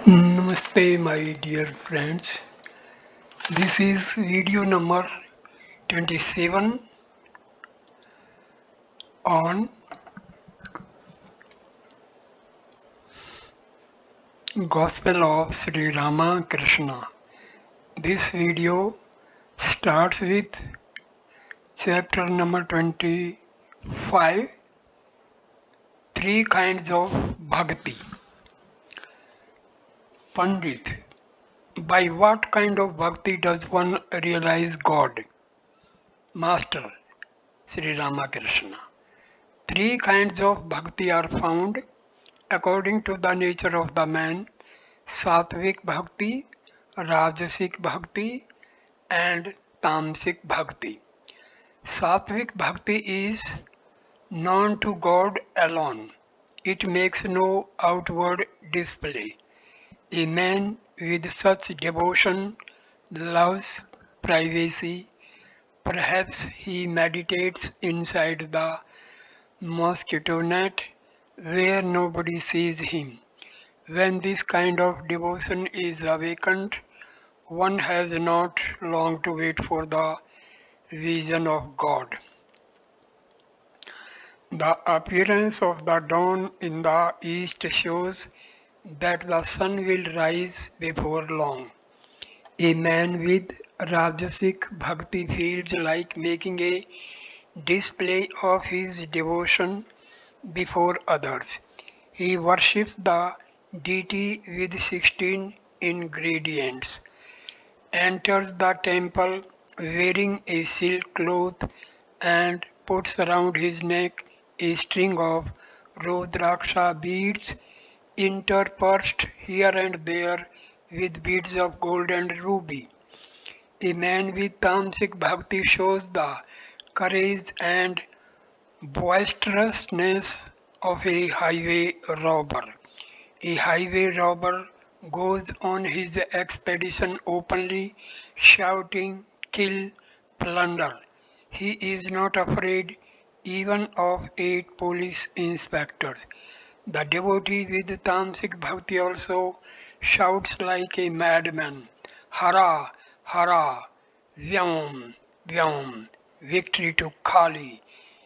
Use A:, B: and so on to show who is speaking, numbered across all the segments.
A: Namaste, my dear friends. This is video number 27 on Gospel of Sri Ramakrishna. This video starts with chapter number 25, Three Kinds of Bhakti. Pandit, by what kind of bhakti does one realize God? Master, Sri Ramakrishna. Three kinds of bhakti are found according to the nature of the man: Sattvic Bhakti, Rajasic Bhakti, and Tamasic Bhakti. Sattvic Bhakti is known to God alone. It makes no outward display. A man with such devotion loves privacy. Perhaps he meditates inside the mosquito net where nobody sees him. When this kind of devotion is awakened, one has not long to wait for the vision of God. The appearance of the dawn in the east shows that the sun will rise before long. A man with Rajasic Bhakti feels like making a display of his devotion before others. He worships the deity with 16 ingredients, enters the temple wearing a silk cloth, and puts around his neck a string of Rudraksha beads interspersed here and there with beads of gold and ruby. A man with Tamasic Bhakti shows the courage and boisterousness of a highway robber. A highway robber goes on his expedition openly, shouting, "Kill, plunder." He is not afraid even of 8 police inspectors. The devotee with Tamasic Bhakti also shouts like a madman, "Hara, Hara, Vyam, Vyam, victory to Kali."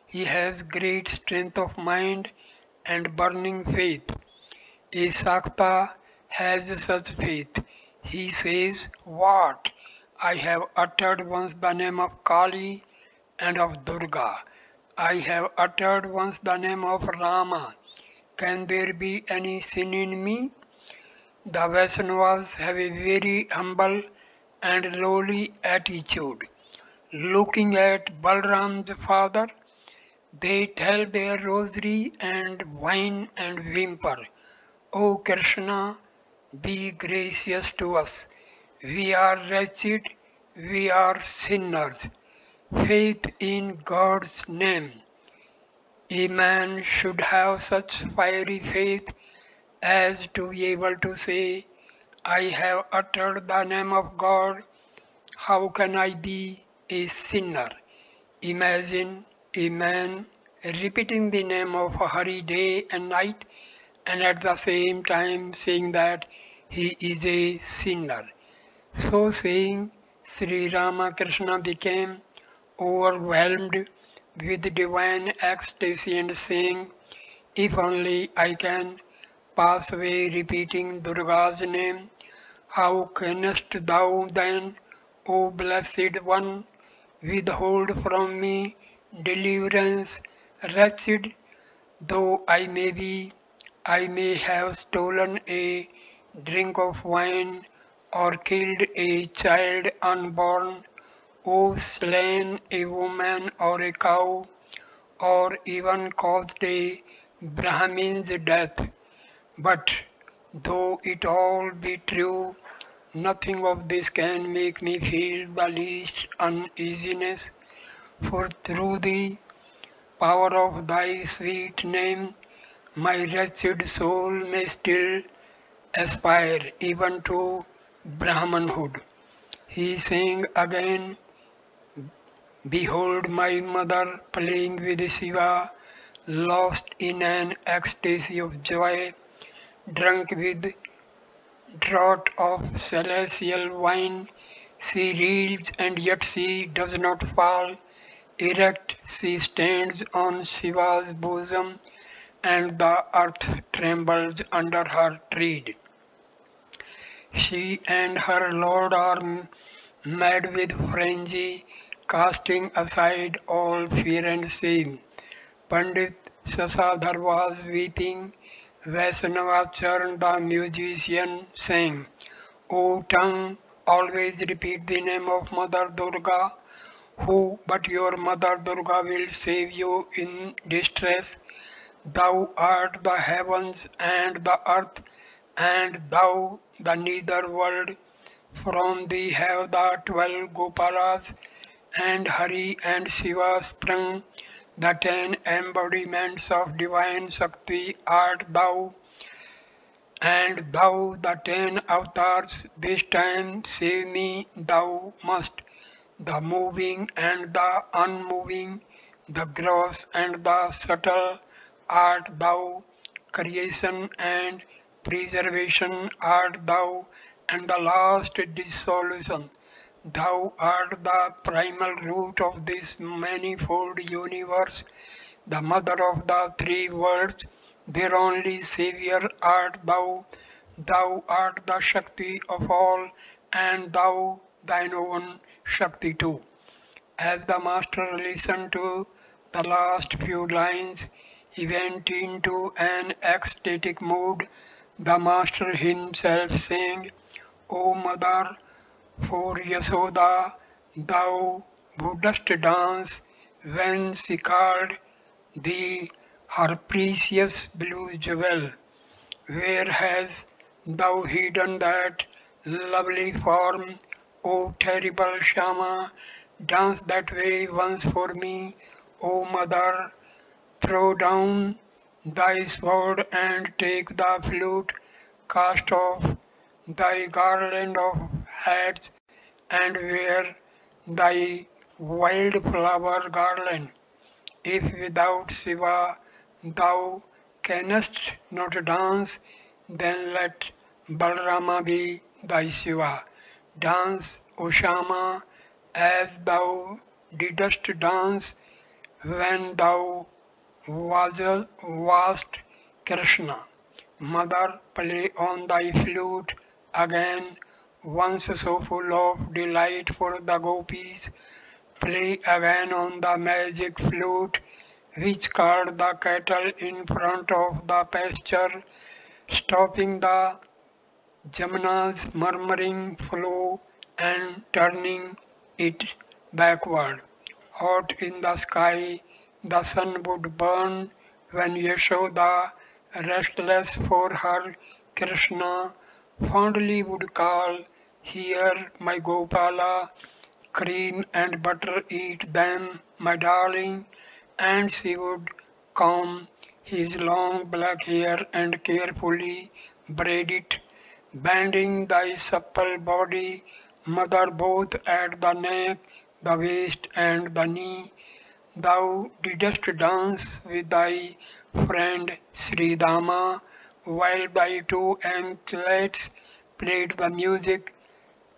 A: He has great strength of mind and burning faith. A Sakta has such faith. He says, "What? I have uttered once the name of Kali and of Durga. I have uttered once the name of Rama. Can there be any sin in me?" The Vaishnavas have a very humble and lowly attitude. Looking at Balram's father, they tell their rosary and whine and whimper, "O Krishna, be gracious to us. We are wretched, we are sinners. Faith in God's name." A man should have such fiery faith as to be able to say, "I have uttered the name of God. How can I be a sinner?" Imagine a man repeating the name of Hari day and night and at the same time saying that he is a sinner. So saying, Sri Ramakrishna became overwhelmed with divine ecstasy and saying, "If only I can pass away repeating Durga's name, how canst thou then, O Blessed One, withhold from me deliverance? Wretched though I may be, I may have stolen a drink of wine, or killed a child unborn, or slain a woman or a cow, or even caused a Brahmin's death. But though it all be true, nothing of this can make me feel the least uneasiness, for through the power of thy sweet name, my wretched soul may still aspire even to Brahmanhood." He sang again, "Behold my mother playing with Shiva, lost in an ecstasy of joy, drunk with draught of celestial wine. She reels and yet she does not fall. Erect she stands on Shiva's bosom, and the earth trembles under her tread. She and her lord are mad with frenzy, casting aside all fear and shame. Pandit Sasadhar was weeping. Vaishnavacharn the musician sang, O tongue, always repeat the name of Mother Durga. Who but your Mother Durga will save you in distress? Thou art the heavens and the earth, and thou the nether world. From thee have the 12 Gopalas, and Hari and Shiva sprung. The 10 embodiments of divine Shakti art thou, and thou the 10 avatars. This time save me thou must. The moving and the unmoving, the gross and the subtle art thou, creation and preservation art thou, and the last dissolution. Thou art the primal root of this manifold universe, the mother of the three worlds, their only Saviour art thou. Thou art the Shakti of all, and thou thine own Shakti too. As the master listened to the last few lines, he went into an ecstatic mood. The master himself sang, O mother, for Yasoda, thou wouldst dance when she called thee her precious blue jewel. Where hast thou hidden that lovely form, O terrible Shama? Dance that way once for me, O mother. Throw down thy sword and take the flute. Cast off thy garland of hats and wear thy wildflower garland. If without Shiva thou canst not dance, then let Balarama be thy Shiva. Dance, O Shama, as thou didst dance when thou wast Krishna. Mother, play on thy flute again, once so full of delight for the gopis. Play again on the magic flute which called the cattle in front of the pasture, stopping the Jamuna's murmuring flow and turning it backward. Hot in the sky, the sun would burn when Yashoda, restless for her Krishna, fondly would call, Here, my Gopala, cream and butter eat them, my darling, and she would comb his long black hair and carefully braid it, bending thy supple body, mother, both at the neck, the waist, and the knee. Thou didst dance with thy friend Sri Dama, while thy two anklets played the music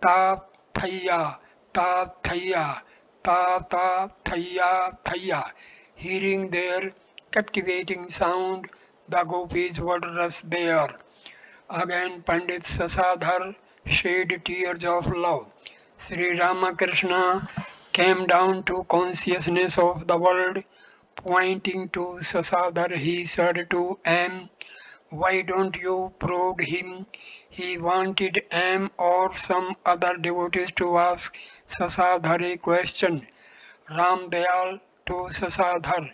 A: ta thaya, ta thaya, ta thaya thaya. Hearing their captivating sound, the gopis would rush there. Again Pandit Sasadhar shed tears of love. Sri Ramakrishna came down to consciousness of the world. Pointing to Sasadhar, he said to M, Why don't you prod him? He wanted M or some other devotees to ask Sasadhar a question. Ramdayal to Sasadhar.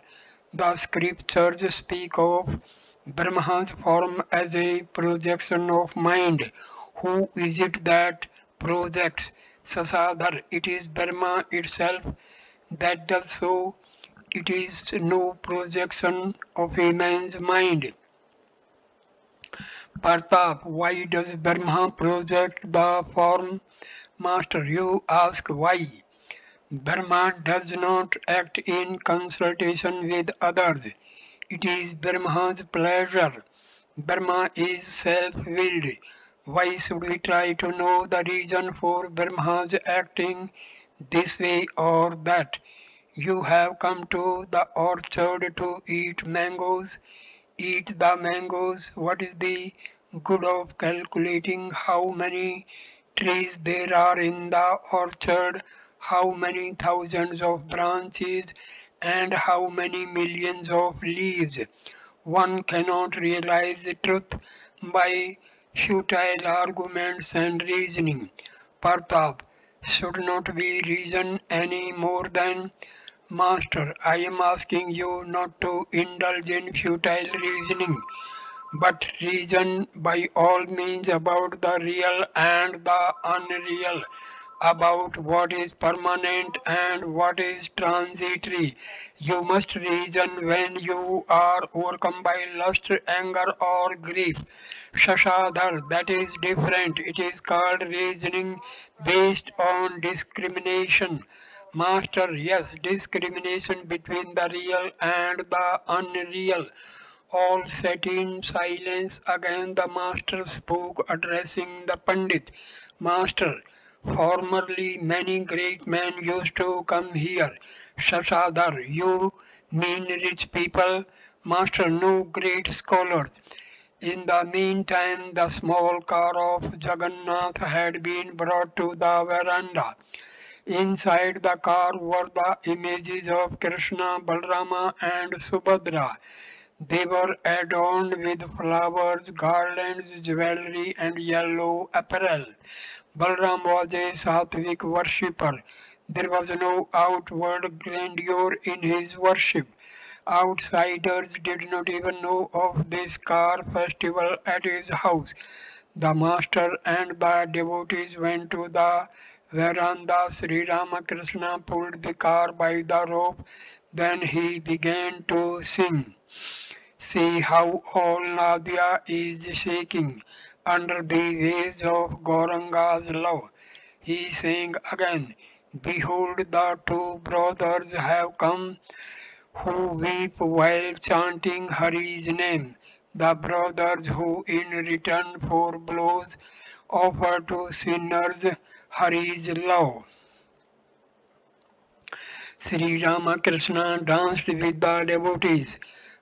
A: The scriptures speak of Brahma's form as a projection of mind. Who is it that projects Sasadhar? It is Brahma itself that does so. It is no projection of a man's mind. Partap, why does Brahma project the form? Master, you ask why. Brahma does not act in consultation with others. It is Brahma's pleasure. Brahma is self-willed. Why should we try to know the reason for Brahma's acting this way or that? You have come to the orchard to eat mangoes. Eat the mangoes. What is the good of calculating how many trees there are in the orchard, how many thousands of branches, and how many millions of leaves? One cannot realize the truth by futile arguments and reasoning. Pratap, should not we reason any more than Master? I am asking you not to indulge in futile reasoning, but reason by all means about the real and the unreal, about what is permanent and what is transitory. You must reason when you are overcome by lust, anger, or grief. Shashadhar, that is different. It is called reasoning based on discrimination. Master, yes, discrimination between the real and the unreal. All sat in silence. Again the master spoke, addressing the Pandit. Master, formerly many great men used to come here. Shashadhar, you mean rich people? Master, no great scholars. In the meantime, the small car of Jagannath had been brought to the veranda. Inside the car were the images of Krishna, Balrama, and Subhadra. They were adorned with flowers, garlands, jewelry, and yellow apparel. Balram was a Sattvic worshipper. There was no outward grandeur in his worship. Outsiders did not even know of this car festival at his house. The master and the devotees went to the veranda. Sri Ramakrishna pulled the car by the rope. Then he began to sing. See how all Nadia is shaking under the waves of Gauranga's love. He sang again, Behold, the two brothers have come who weep while chanting Hari's name. The brothers who in return for blows offer to sinners Hari's love. Sri Ramakrishna danced with the devotees.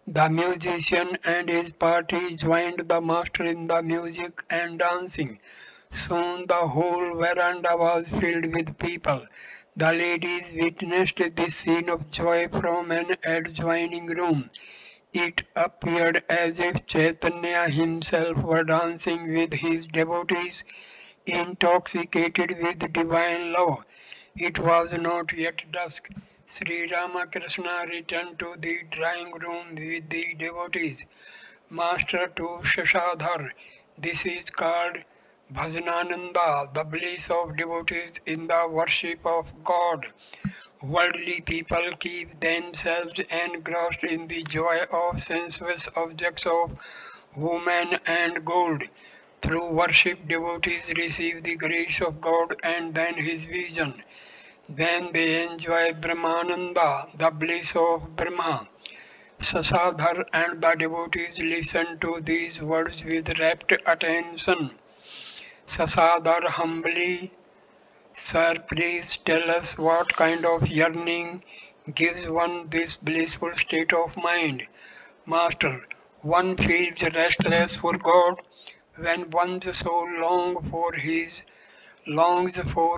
A: The musician and his party joined the master in the music and dancing. Soon the whole veranda was filled with people. The ladies witnessed this scene of joy from an adjoining room. It appeared as if Chaitanya himself were dancing with his devotees, intoxicated with divine love. It was not yet dusk. Sri Ramakrishna returned to the drawing room with the devotees. Master to Shashadhar, this is called Bhajanananda, the bliss of devotees in the worship of God. Worldly people keep themselves engrossed in the joy of sensuous objects of woman and gold. Through worship, devotees receive the grace of God and then His vision. Then they enjoy Brahmananda, the bliss of Brahma. Sasadhar and the devotees listen to these words with rapt attention. Sasadhar humbly, Sir, please tell us what kind of yearning gives one this blissful state of mind. Master, one feels restless for God when one's soul longs for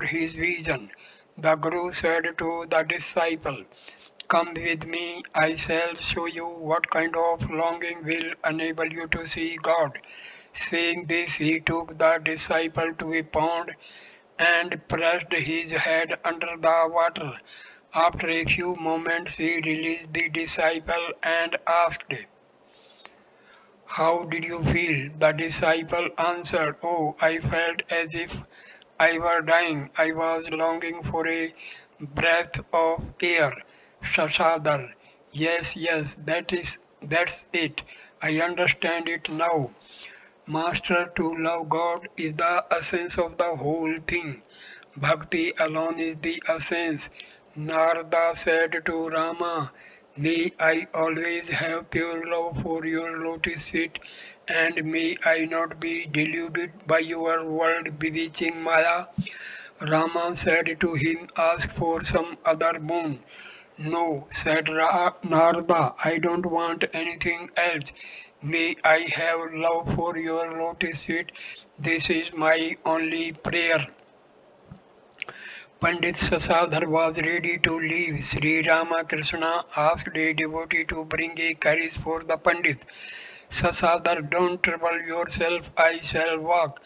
A: his vision. The Guru said to the disciple, Come with me, I shall show you what kind of longing will enable you to see God. Saying this, he took the disciple to a pond and pressed his head under the water. After a few moments, he released the disciple and asked, How did you feel? The disciple answered, Oh, I felt as if I were dying. I was longing for a breath of air. Shashadhar, yes, that's it. I understand it now. Master, to love God is the essence of the whole thing. Bhakti alone is the essence. Narada said to Rama, May I always have pure love for your lotus feet, and may I not be deluded by your world bewitching Maya. Rama said to him, ask for some other boon. No, said Narada, I don't want anything else. May I have love for your lotus feet. This is my only prayer. Pandit Sasadhar was ready to leave. Sri Ramakrishna asked a devotee to bring a carriage for the Pandit. Sasadhar, don't trouble yourself, I shall walk.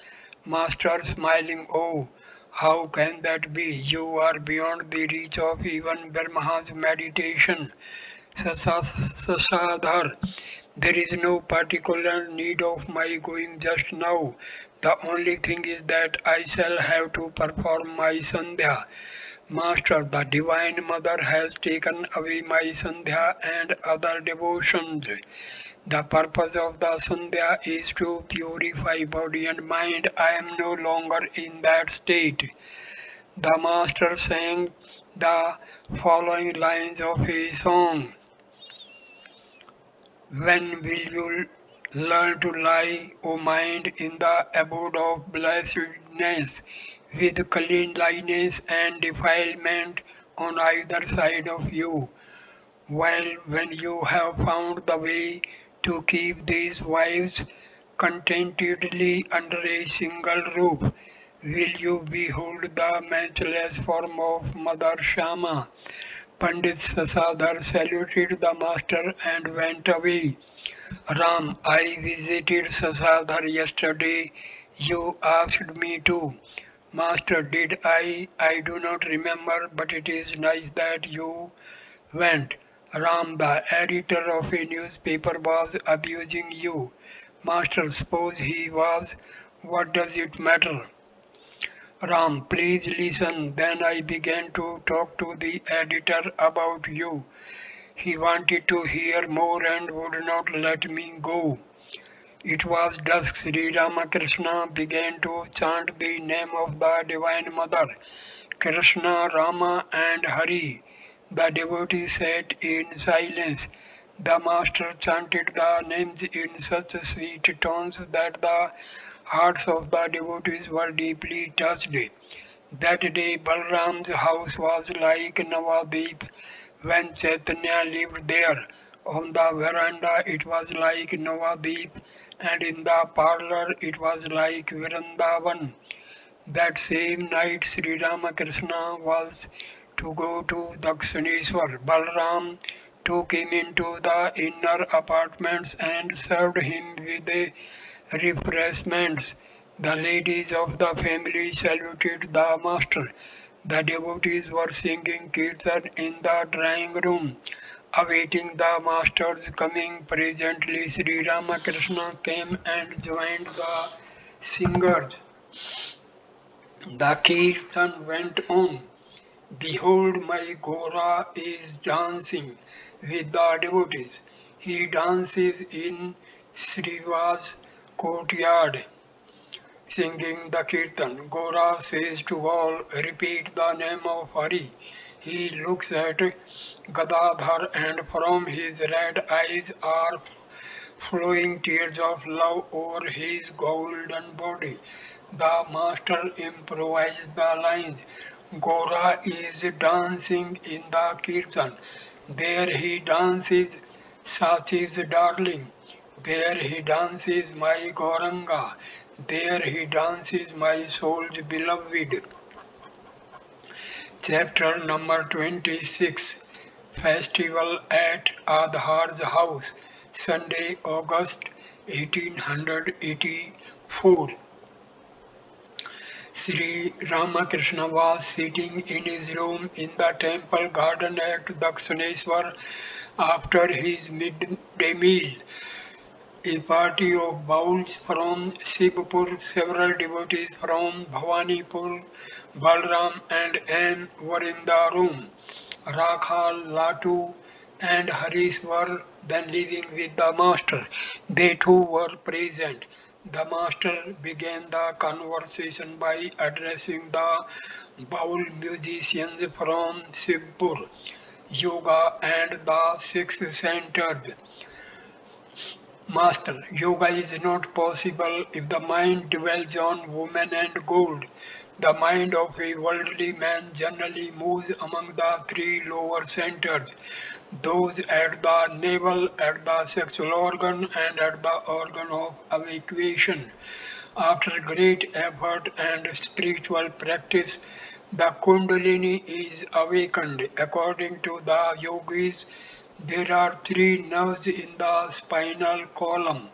A: Master smiling, oh, how can that be? You are beyond the reach of even Brahma's meditation. Sasadhar, there is no particular need of my going just now. The only thing is that I shall have to perform my Sandhya. Master, the Divine Mother has taken away my Sandhya and other devotions. The purpose of the Sandhya is to purify body and mind. I am no longer in that state. The Master sang the following lines of a song. When will you learn to lie, O mind, in the abode of blessedness, with cleanliness and defilement on either side of you? While when you have found the way to keep these wives contentedly under a single roof, will you behold the matchless form of Mother Shama? Pandit Sasadhar saluted the master and went away. Ram, I visited Sasadhar yesterday. You asked me to. Master, did I? I do not remember, but it is nice that you went. Ram, the editor of a newspaper, was abusing you. Master, suppose he was. What does it matter? Ram, please listen. Then I began to talk to the editor about you. He wanted to hear more and would not let me go. It was dusk. Sri Ramakrishna began to chant the name of the Divine Mother, Krishna, Rama, and Hari. The devotees sat in silence. The master chanted the names in such sweet tones that the hearts of the devotees were deeply touched. That day Balram's house was like Navadip when Chaitanya lived there. On the veranda it was like Navadip, and in the parlor it was like Vrindavan. That same night Sri Ramakrishna was to go to Dakshineswar. Balram took him into the inner apartments and served him with the refreshments. The ladies of the family saluted the master. The devotees were singing kirtan in the drawing room, awaiting the master's coming. Presently, Sri Ramakrishna came and joined the singers. The kirtan went on. Behold, my Gora is dancing with the devotees. He dances in Sriva's courtyard, singing the kirtan. Gora says to all, repeat the name of Hari. He looks at Gadadhar and from his red eyes are flowing tears of love over his golden body. The master improvised the lines. Gora is dancing in the kirtan. There he dances Sachi's darling. There he dances my Gauranga. There he dances my soul's beloved. Chapter number 26. Festival at Adhar's house. Sunday, August 1884. Sri Ramakrishna was sitting in his room in the temple garden at Dakshineswar after his midday meal. A party of bowls from Shivpur, several devotees from Bhawanipur, Balram and N were in the room. Rakhal, Latu and Harish were then living with the master. They too were present. The master began the conversation by addressing the bowl musicians from Shivpur. yoga and the six centers. Master, yoga is not possible if the mind dwells on woman and gold. The mind of a worldly man generally moves among the three lower centers, those at the navel, at the sexual organ, and at the organ of evacuation. After great effort and spiritual practice, the Kundalini is awakened. According to the yogis, there are three nerves in the spinal column,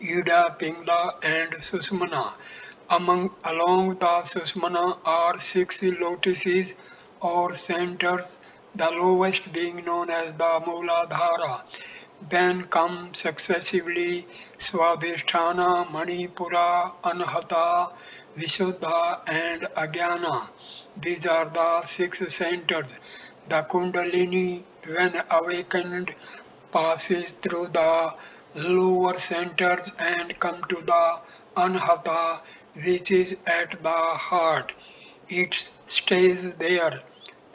A: Ida, Pingala, and Susumna. Along the Susumna are six lotuses or centers, the lowest being known as the Mooladhara. Then come successively Swadhisthana, Manipura, Anahata, Visuddha, and Agyana. These are the six centers. The Kundalini, when awakened, passes through the lower centers and come to the Anahata, which is at the heart. It stays there.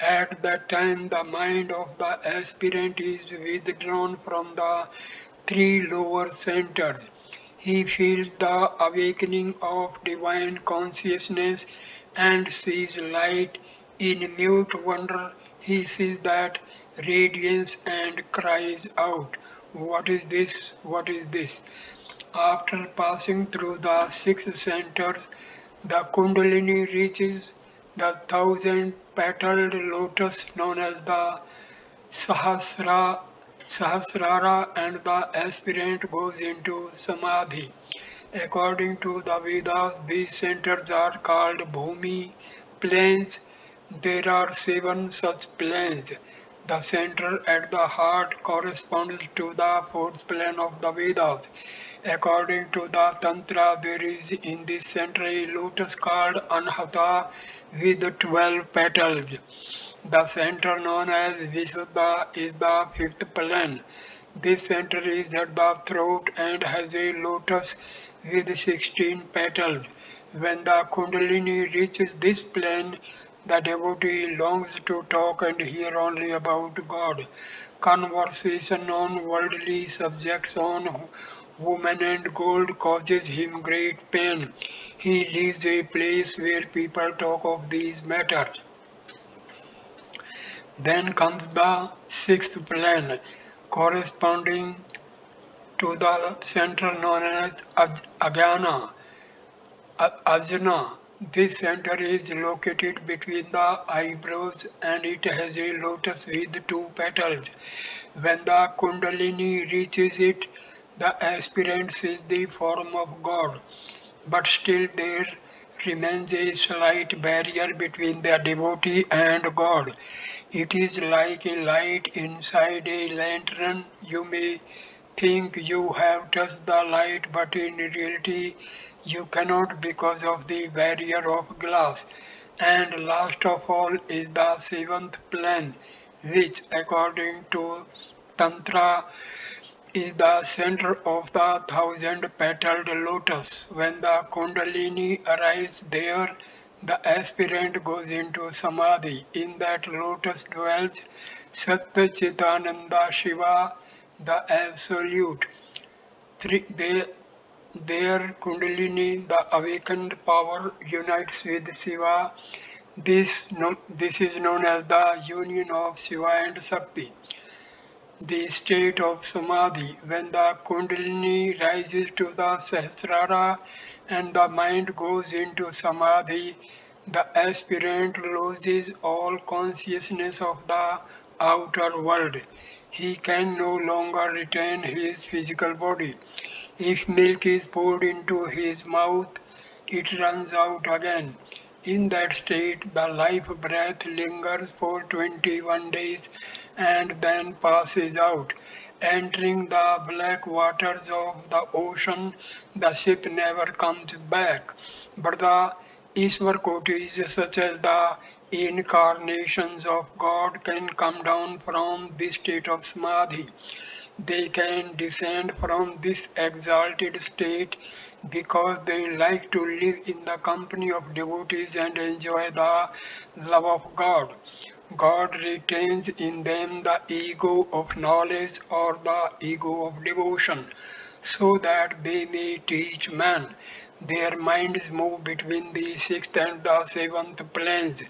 A: At that time, the mind of the aspirant is withdrawn from the three lower centers. He feels the awakening of divine consciousness and sees light. In mute wonder, he sees that radiance and cries out, "What is this? What is this?" After passing through the six centers, the Kundalini reaches the thousand petaled lotus known as the Sahasra, Sahasrara, and the aspirant goes into Samadhi. According to the Vedas, these centers are called Bhumi, plains. There are seven such plains. The center at the heart corresponds to the fourth plane of the Vedas. According to the Tantra, there is in this center a lotus called Anhata with 12 petals. The center known as Visuddha is the fifth plane. This center is at the throat and has a lotus with 16 petals. When the Kundalini reaches this plane, the devotee longs to talk and hear only about God. Conversation on worldly subjects, on woman and gold, causes him great pain. He leaves a place where people talk of these matters. Then comes the sixth plane, corresponding to the center known as Ajna. Ajna. This center is located between the eyebrows and it has a lotus with two petals. When the Kundalini reaches it, the aspirant sees the form of God, but still there remains a slight barrier between the devotee and God. It is like a light inside a lantern. You may think you have touched the light, but in reality you cannot because of the barrier of glass. And last of all is the seventh plane, which according to Tantra is the center of the thousand petaled lotus. When the Kundalini arrives there, the aspirant goes into Samadhi. In that lotus dwells Satya Chitananda Shiva, the Absolute. There Kundalini, the awakened power, unites with Shiva. This is known as the union of Shiva and Shakti. The state of Samadhi, when the Kundalini rises to the Sahasrara and the mind goes into Samadhi, the aspirant loses all consciousness of the outer world. He can no longer retain his physical body. If milk is poured into his mouth, it runs out again. In that state, the life breath lingers for 21 days and then passes out. Entering the black waters of the ocean, the ship never comes back. But the Ishwar Kotis, such as the incarnations of God, can come down from this state of Samadhi. They can descend from this exalted state because they like to live in the company of devotees and enjoy the love of God. God retains in them the ego of knowledge or the ego of devotion, so that they may teach man. Their minds move between the sixth and the seventh planes.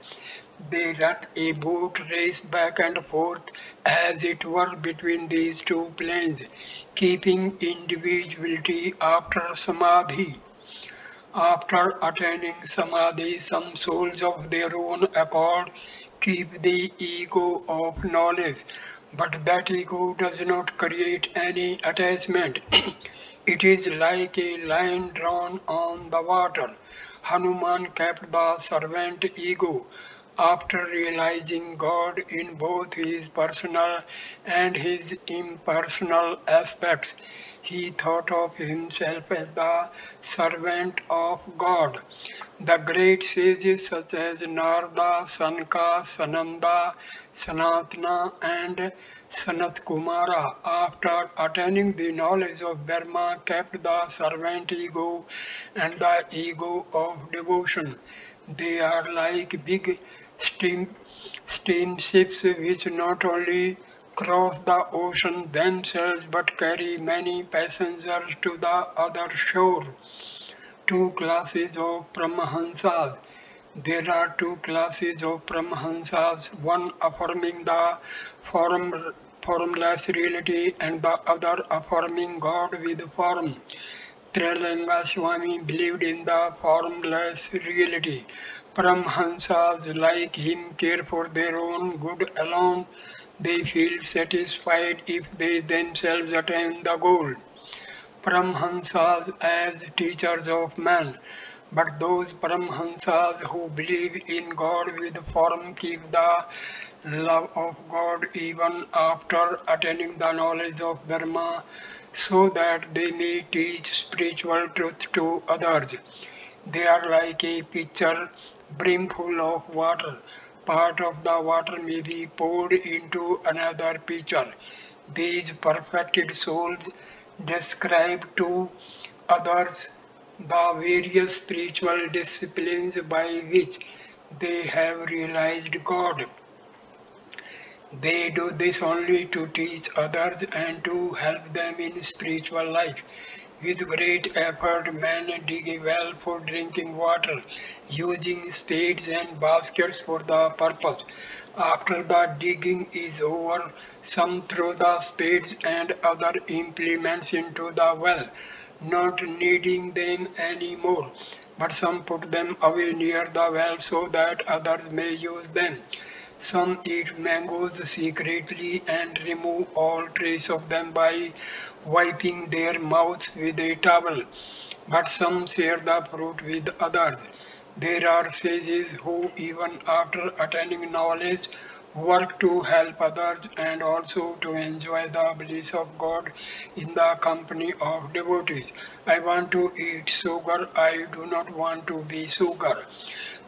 A: They run a boat race back and forth, as it were, between these two planes, keeping individuality after samadhi. After attaining samadhi, some souls of their own accord keep the ego of knowledge, but that ego does not create any attachment. It is like a line drawn on the water. Hanuman kept the servant ego. After realizing God in both his personal and his impersonal aspects, he thought of himself as the servant of God. The great sages such as Narada, Sanka, Sananda, Sanatana, and Sanat Kumara, after attaining the knowledge of Dharma, kept the servant ego and the ego of devotion. They are like big steam, steamships which not only cross the ocean themselves but carry many passengers to the other shore. Two classes of Paramahamsas. There are two classes of Paramahamsas, one affirming the formless reality and the other affirming God with form. Trelanga Swami believed in the formless reality. Paramhamsas like him care for their own good alone. They feel satisfied if they themselves attain the goal. Paramhamsas as teachers of man, but those Paramhamsas who believe in God with form keep the love of God even after attaining the knowledge of Dharma, so that they may teach spiritual truth to others. They are like a pitcher brimful of water. Part of the water may be poured into another pitcher. These perfected souls describe to others the various spiritual disciplines by which they have realized God. They do this only to teach others and to help them in spiritual life. With great effort, men dig a well for drinking water, using spades and baskets for the purpose. After the digging is over, some throw the spades and other implements into the well, not needing them anymore, but some put them away near the well so that others may use them. Some eat mangoes secretly and remove all trace of them by wiping their mouths with a towel, but some share the fruit with others. There are sages who, even after attaining knowledge, work to help others and also to enjoy the bliss of God in the company of devotees. I want to eat sugar, I do not want to be sugar.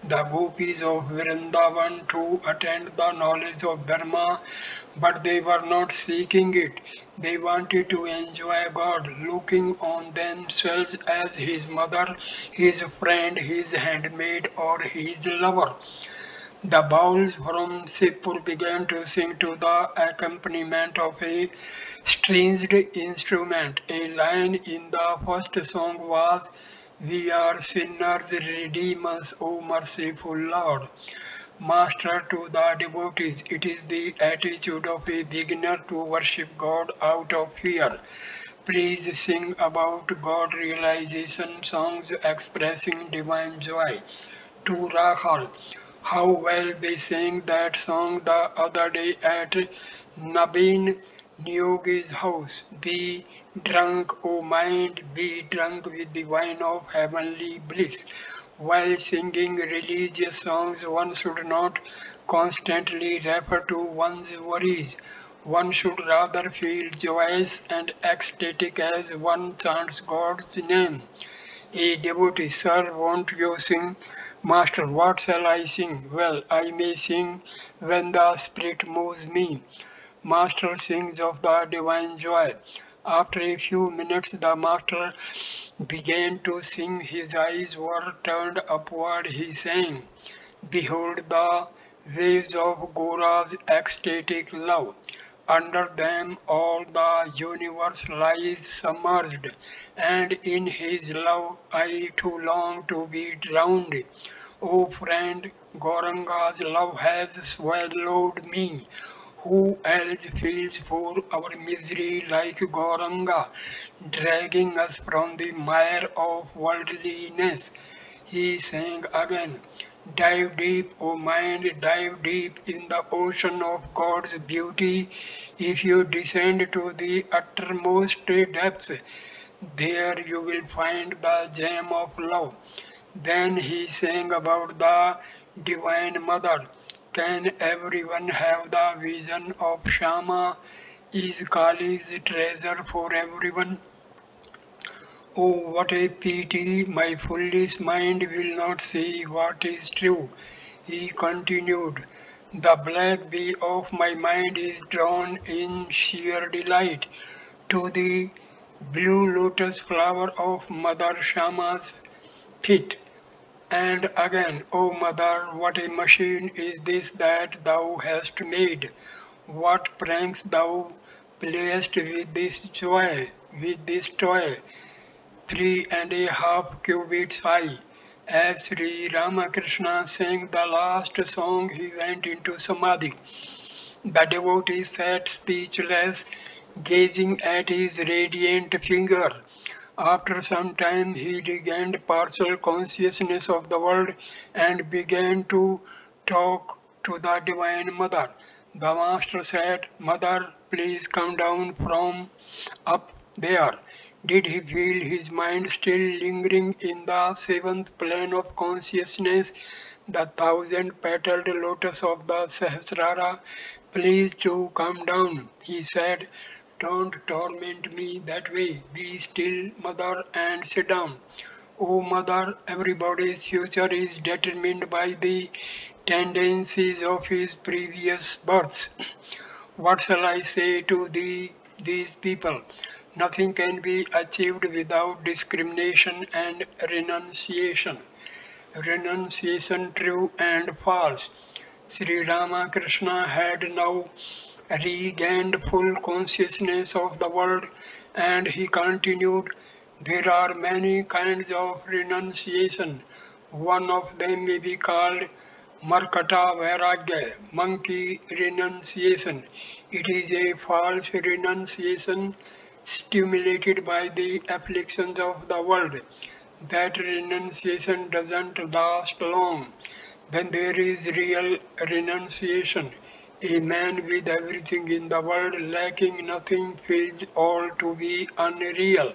A: The gopis of Vrindavan too attained the knowledge of Dharma, but they were not seeking it. They wanted to enjoy God, looking on themselves as his mother, his friend, his handmaid, or his lover. The bowls from Sipur began to sing to the accompaniment of a stringed instrument. A line in the first song was, "We are sinners, redeem us, O merciful Lord." Master to the devotees, it is the attitude of a beginner to worship God out of fear. Please sing about God realization songs expressing divine joy. To Rahul, how well they sang that song the other day at Nabin Nyogi's house. Be drunk, O mind, be drunk with the wine of heavenly bliss. While singing religious songs, one should not constantly refer to one's worries. One should rather feel joyous and ecstatic as one chants God's name. A devotee, sir, won't you sing? Master, what shall I sing? Well, I may sing when the Spirit moves me. Master sings of the divine joy. After a few minutes, the master began to sing. His eyes were turned upward. He sang, "Behold the waves of Gora's ecstatic love. Under them all the universe lies submerged, and in his love I too long to be drowned. O friend, Gauranga's love has swallowed me. Who else feels for our misery like Gauranga, dragging us from the mire of worldliness? He sang again, dive deep, O mind, dive deep in the ocean of God's beauty. If you descend to the uttermost depths, there you will find the gem of love. Then he sang about the Divine Mother. Can everyone have the vision of Shama? Is Kali's treasure for everyone? Oh, what a pity, my foolish mind will not see what is true. He continued, the black bee of my mind is drawn in sheer delight to the blue lotus flower of Mother Shama's feet. And again, O Mother, what a machine is this that thou hast made? What pranks thou playest with this toy, 3.5 cubits high. As Sri Ramakrishna sang the last song, he went into Samadhi. The devotee sat speechless, gazing at his radiant figure. After some time, he regained partial consciousness of the world and began to talk to the Divine Mother. The Master said, Mother, please come down from up there. Did he feel his mind still lingering in the seventh plane of consciousness, the thousand-petaled lotus of the Sahasrara? Please to come down, he said. Don't torment me that way. Be still, Mother, and sit down. Oh, Mother, everybody's future is determined by the tendencies of his previous births. What shall I say to these people? Nothing can be achieved without discrimination and renunciation. Renunciation true and false. Sri Ramakrishna had now regained full consciousness of the world, and he continued, there are many kinds of renunciation. One of them may be called Markata Vairagya, monkey renunciation. It is a false renunciation stimulated by the afflictions of the world. That renunciation doesn't last long. Then there is real renunciation. A man with everything in the world lacking nothing feels all to be unreal.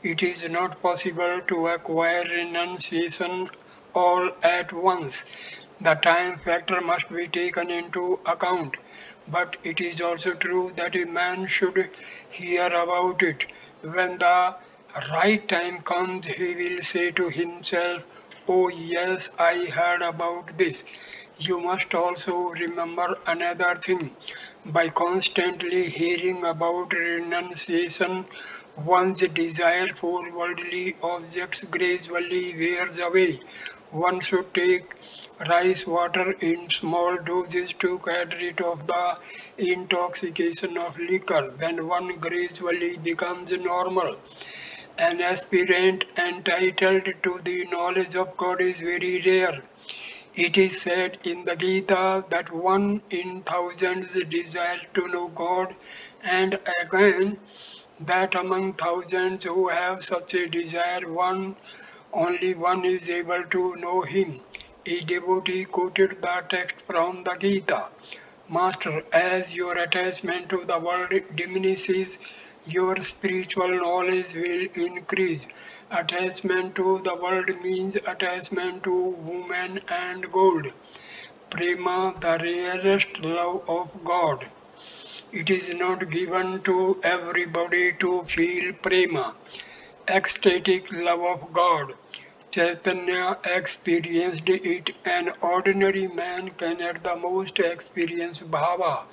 A: It is not possible to acquire renunciation all at once. The time factor must be taken into account. But it is also true that a man should hear about it. When the right time comes, he will say to himself, oh yes, I heard about this. You must also remember another thing. By constantly hearing about renunciation, one's desire for worldly objects gradually wears away. One should take rice water in small doses to get rid of the intoxication of liquor. Then one gradually becomes normal. An aspirant entitled to the knowledge of God is very rare. It is said in the Gita that one in thousands desire to know God, and again that among thousands who have such a desire, only one is able to know him. A devotee quoted the text from the Gita. Master, as your attachment to the world diminishes, your spiritual knowledge will increase. Attachment to the world means attachment to woman and gold. Prema, the rarest love of God. It is not given to everybody to feel prema, ecstatic love of God. Chaitanya experienced it. An ordinary man can at the most experience bhava.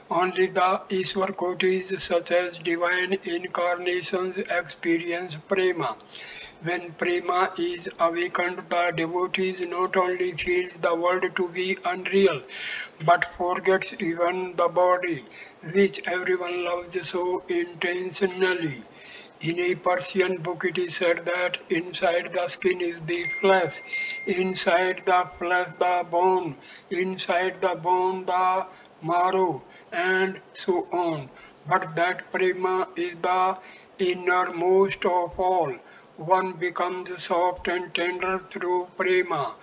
A: Only the Ishwar Kotis such as divine incarnations experience prema. When prema is awakened, the devotees not only feels the world to be unreal, but forgets even the body, which everyone loves so intentionally. In a Persian book, it is said that inside the skin is the flesh, inside the flesh the bone, inside the bone the marrow, and so on. But that prema is the innermost of all. One becomes soft and tender through prema.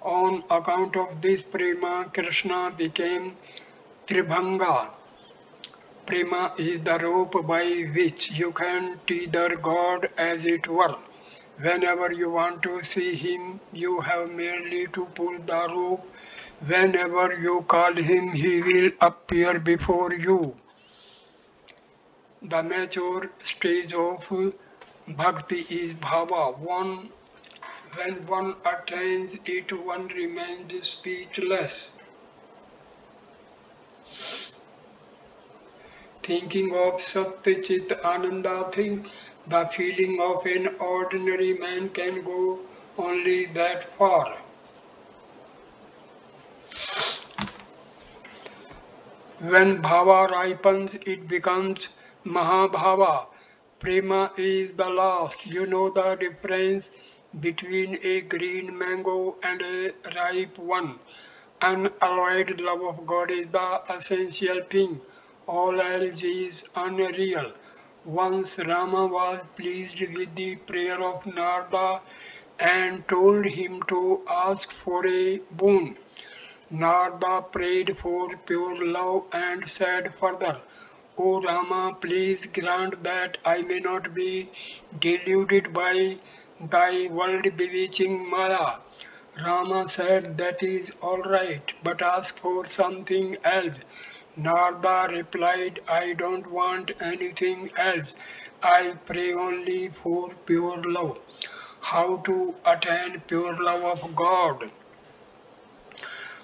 A: On account of this prema, Krishna became Tribhanga. Prema is the rope by which you can tether God as it were. Whenever you want to see Him, you have merely to pull the rope. Whenever you call Him, He will appear before you. The mature stage of bhakti is bhava. When one attains it, one remains speechless. Thinking of Satyachit Ananda thing, the feeling of an ordinary man can go only that far. When bhava ripens, it becomes Mahabhava. Prema is the last. You know the difference between a green mango and a ripe one. Unalloyed love of God is the essential thing. All else is unreal. Once Rama was pleased with the prayer of Narada and told him to ask for a boon. Narada prayed for pure love and said further, O Rama, please grant that I may not be deluded by thy world bewitching Maya. Rama said, that is all right, but ask for something else. Narada replied, I don't want anything else. I pray only for pure love. How to attain pure love of God?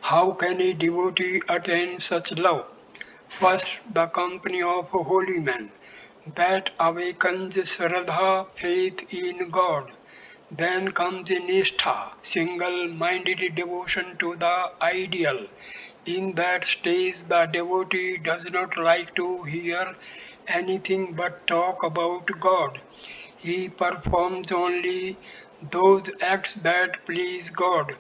A: How can a devotee attain such love? First, the company of holy men. That awakens Shraddha, faith in God. Then comes Nishtha, single-minded devotion to the ideal. In that stage, the devotee does not like to hear anything but talk about God. He performs only those acts that please God.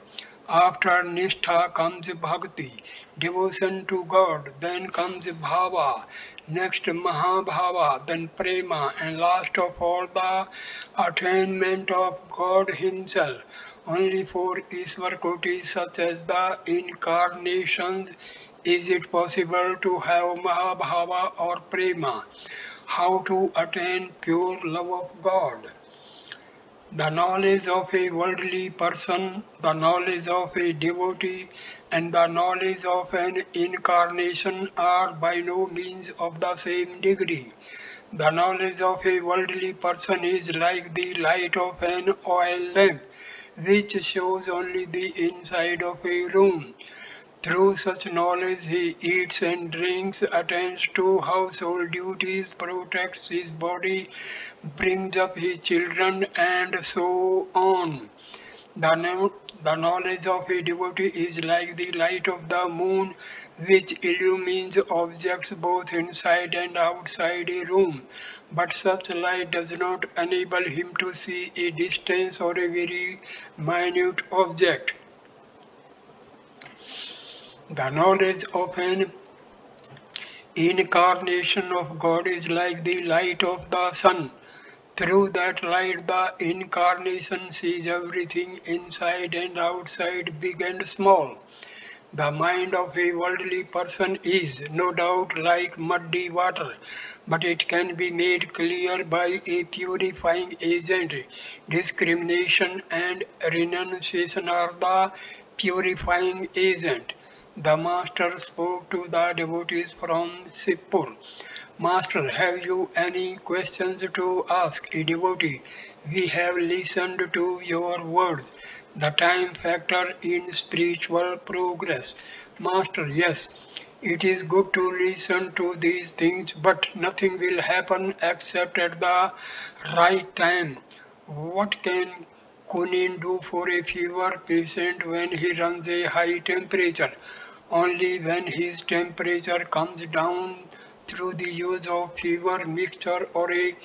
A: After Nishtha comes Bhakti, devotion to God, then comes Bhava, next Mahabhava, then Prema, and last of all the attainment of God Himself. Only for Ishwar Kotis such as the incarnations is it possible to have Mahabhava or Prema. How to attain pure love of God? The knowledge of a worldly person, the knowledge of a devotee, and the knowledge of an incarnation are by no means of the same degree. The knowledge of a worldly person is like the light of an oil lamp, which shows only the inside of a room. Through such knowledge he eats and drinks, attends to household duties, protects his body, brings up his children, and so on. The knowledge of a devotee is like the light of the moon, which illumines objects both inside and outside a room. But such light does not enable him to see a distance or a very minute object. The knowledge of an incarnation of God is like the light of the sun. Through that light, the incarnation sees everything inside and outside, big and small. The mind of a worldly person is, no doubt, like muddy water, but it can be made clear by a purifying agent. Discrimination and renunciation are the purifying agent. The Master spoke to the devotees from Sippur. Master, have you any questions to ask a devotee? We have listened to your words. The time factor in spiritual progress. Master, yes, it is good to listen to these things, but nothing will happen except at the right time. What can quinine do for a fever patient when he runs a high temperature? Only when his temperature comes down through the use of fever mixture or a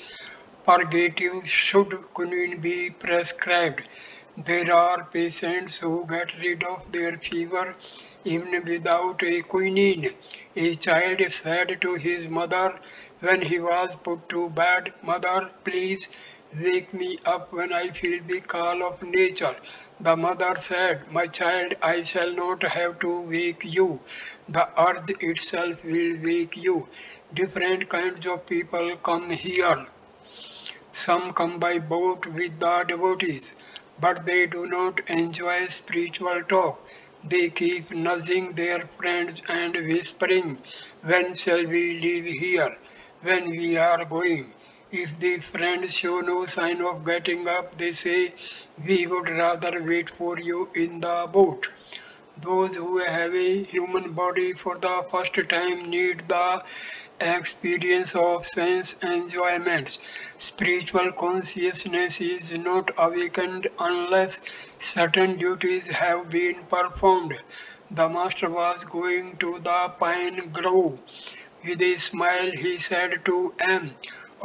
A: purgative should quinine be prescribed. There are patients who get rid of their fever even without a quinine. A child said to his mother when he was put to bed, "Mother, please wake me up when I feel the call of nature." The mother said, "My child, I shall not have to wake you. The earth itself will wake you." Different kinds of people come here. Some come by boat with the devotees, but they do not enjoy spiritual talk. They keep nudging their friends and whispering, "When shall we leave here? When we are going?" If the friends show no sign of getting up, they say, "We would rather wait for you in the boat." Those who have a human body for the first time need the experience of sense enjoyments. Spiritual consciousness is not awakened unless certain duties have been performed. The master was going to the pine grove. With a smile, he said to M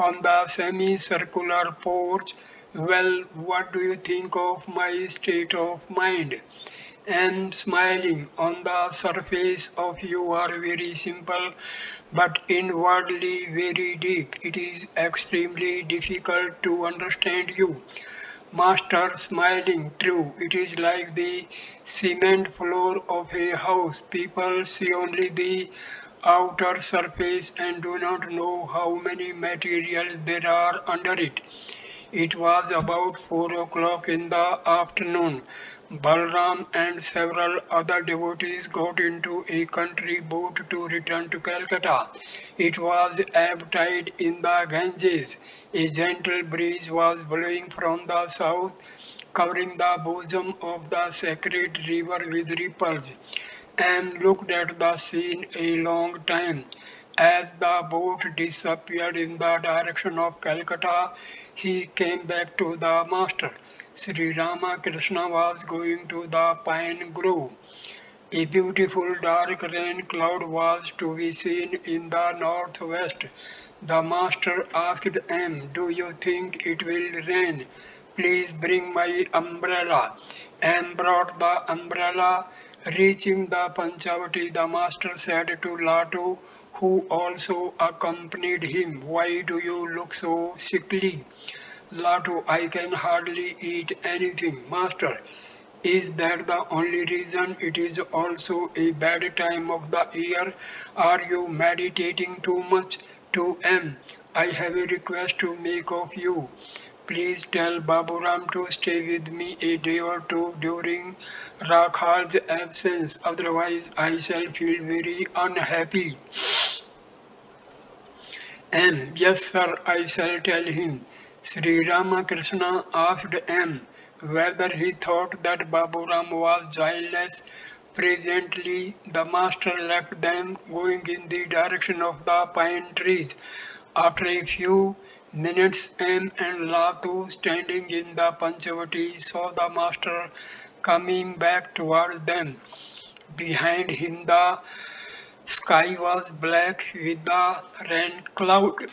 A: on the semicircular porch, "Well, what do you think of my state of mind?" And smiling. "On the surface of you are very simple, but inwardly very deep. It is extremely difficult to understand you." Master smiling. "True, it is like the cement floor of a house. People see only the outer surface and do not know how many materials there are under it." It was about 4 o'clock in the afternoon. Balram and several other devotees got into a country boat to return to Calcutta. It was ebb tide in the Ganges. A gentle breeze was blowing from the south, covering the bosom of the sacred river with ripples, and looked at the scene a long time. As the boat disappeared in the direction of Calcutta, he came back to the master. Sri Ramakrishna was going to the pine grove. A beautiful dark rain cloud was to be seen in the northwest. The master asked him, "Do you think it will rain? Please bring my umbrella." M brought the umbrella. Reaching the Panchavati, the master said to Latu, who also accompanied him, "Why do you look so sickly?" "Latu, I can hardly eat anything, master." "Is that the only reason? It is also a bad time of the year. Are you meditating too much?" To M, "I have a request to make of you. Please tell Baburam to stay with me a day or two during Rakhal's absence. Otherwise, I shall feel very unhappy." M, "Yes, sir, I shall tell him." Sri Ramakrishna asked M whether he thought that Baburam was joyless. Presently, the master left them, going in the direction of the pine trees. After a few minutes, M and Latu, standing in the Panchavati, saw the master coming back towards them. Behind him, the sky was black with the rain cloud.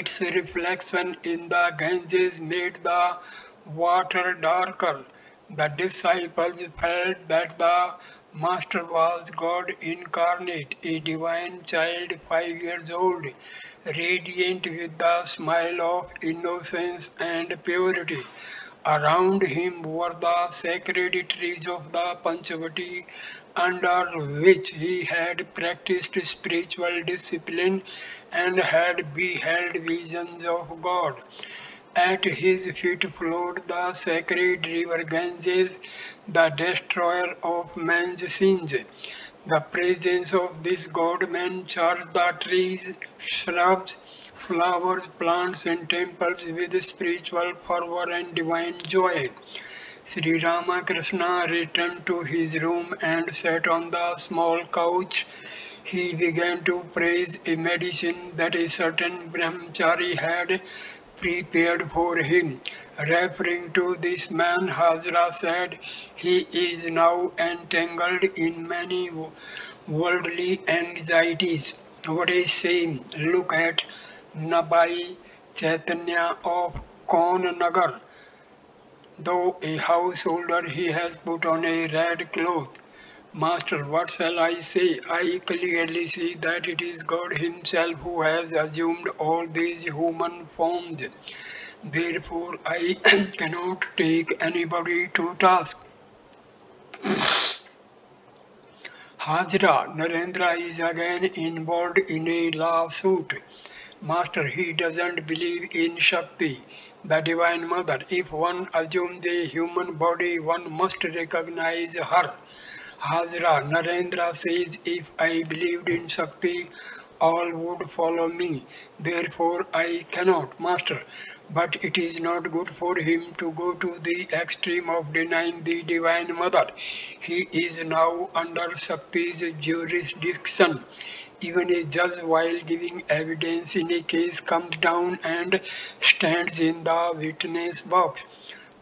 A: Its reflection in the Ganges made the water darker. The disciples felt that the Master was God incarnate, a divine child 5 years old, radiant with the smile of innocence and purity. Around him were the sacred trees of the Panchavati, under which he had practiced spiritual discipline and had beheld visions of God. At his feet flowed the sacred river Ganges, the destroyer of man's sins. The presence of this God-man charged the trees, shrubs, flowers, plants, and temples with spiritual fervor and divine joy. Sri Ramakrishna returned to his room and sat on the small couch. He began to praise a medicine that a certain brahmachari had prepared for him. Referring to this man, Hazra said, he is now entangled in many worldly anxieties. What is saying? Look at Nabai Chaitanya of Kaun Nagar. Though a householder, he has put on a red cloth. Master, what shall I say? I clearly see that it is God Himself who has assumed all these human forms. Therefore, I cannot take anybody to task. Hajra, Narendra is again involved in a lawsuit. Master, he doesn't believe in Shakti, the Divine Mother. If one assumes a human body, one must recognize her. Hazra, Narendra says, if I believed in Shakti, all would follow me. Therefore, I cannot, Master. But it is not good for him to go to the extreme of denying the Divine Mother. He is now under Shakti's jurisdiction. Even a judge, while giving evidence in a case, comes down and stands in the witness box.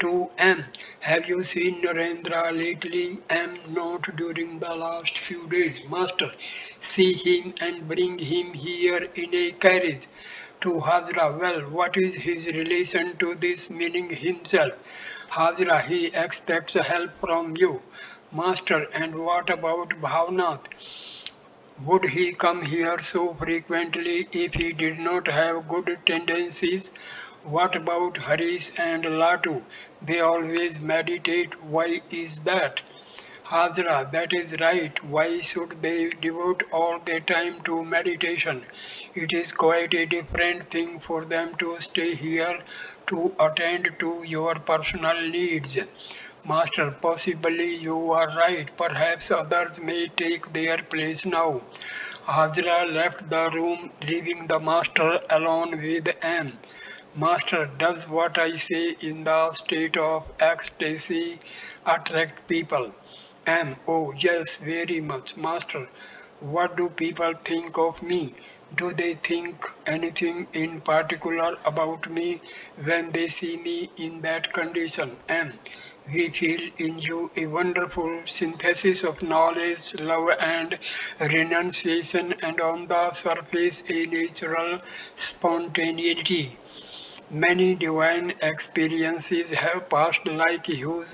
A: To M. Have you seen Narendra lately? M. Not during the last few days. Master, see him and bring him here in a carriage. To Hazra, well, what is his relation to this meaning himself? Hazra, he expects help from you. Master, and what about Bhavnath? Would he come here so frequently if he did not have good tendencies? What about Harish and Latu? They always meditate. Why is that? Hazra, that is right. Why should they devote all their time to meditation? It is quite a different thing for them to stay here to attend to your personal needs. Master, possibly you are right. Perhaps others may take their place now. Hazra left the room, leaving the master alone with M. Master, does what I say in the state of ecstasy attract people? M. Oh, yes, very much. Master, what do people think of me? Do they think anything in particular about me when they see me in that condition? M. We feel in you a wonderful synthesis of knowledge, love, and renunciation, and on the surface a natural spontaneity. Many divine experiences have passed like huge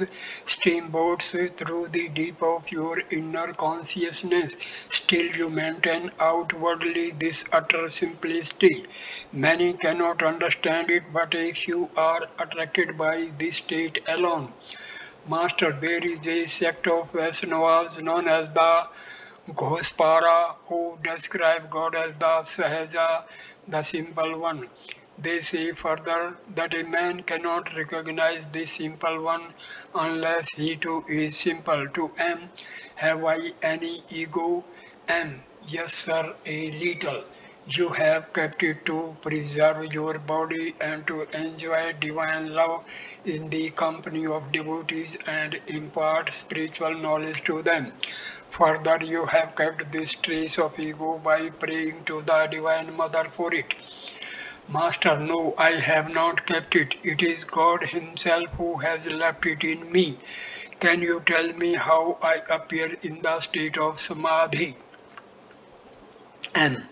A: steamboats through the deep of your inner consciousness. Still, you maintain outwardly this utter simplicity. Many cannot understand it, but a few are attracted by this state alone. Master, there is a sect of Vaishnavas known as the Ghospara who describe God as the Sahaja, the simple one. They say further that a man cannot recognize the simple one unless he too is simple. To M, have I any ego? M, yes sir, a little. You have kept it to preserve your body and to enjoy divine love in the company of devotees and impart spiritual knowledge to them. Further, you have kept this trace of ego by praying to the Divine Mother for it. Master, no, I have not kept it. It is God Himself who has left it in me. Can you tell me how I appear in the state of Samadhi? And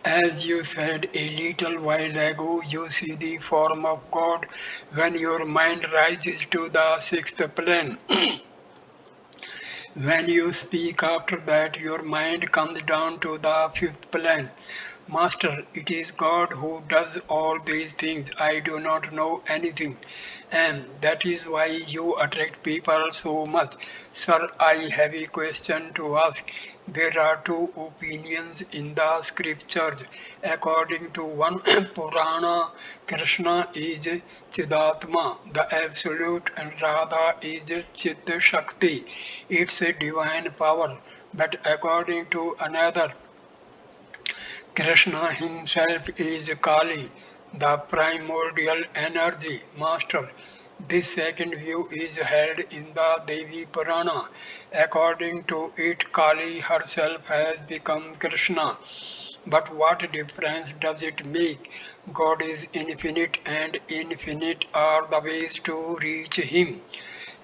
A: as you said a little while ago, you see the form of God when your mind rises to the sixth plane. When you speak after that, your mind comes down to the fifth plane. Master, it is God who does all these things. I do not know anything. And that is why you attract people so much. Sir, I have a question to ask. There are two opinions in the scriptures. According to one Purana, Krishna is Chidatma, the Absolute, and Radha is Chit Shakti. It's a divine power. But according to another, Krishna himself is Kali, the primordial energy, master. This second view is held in the Devi Purana. According to it, Kali herself has become Krishna. But what difference does it make? God is infinite, and infinite are the ways to reach Him.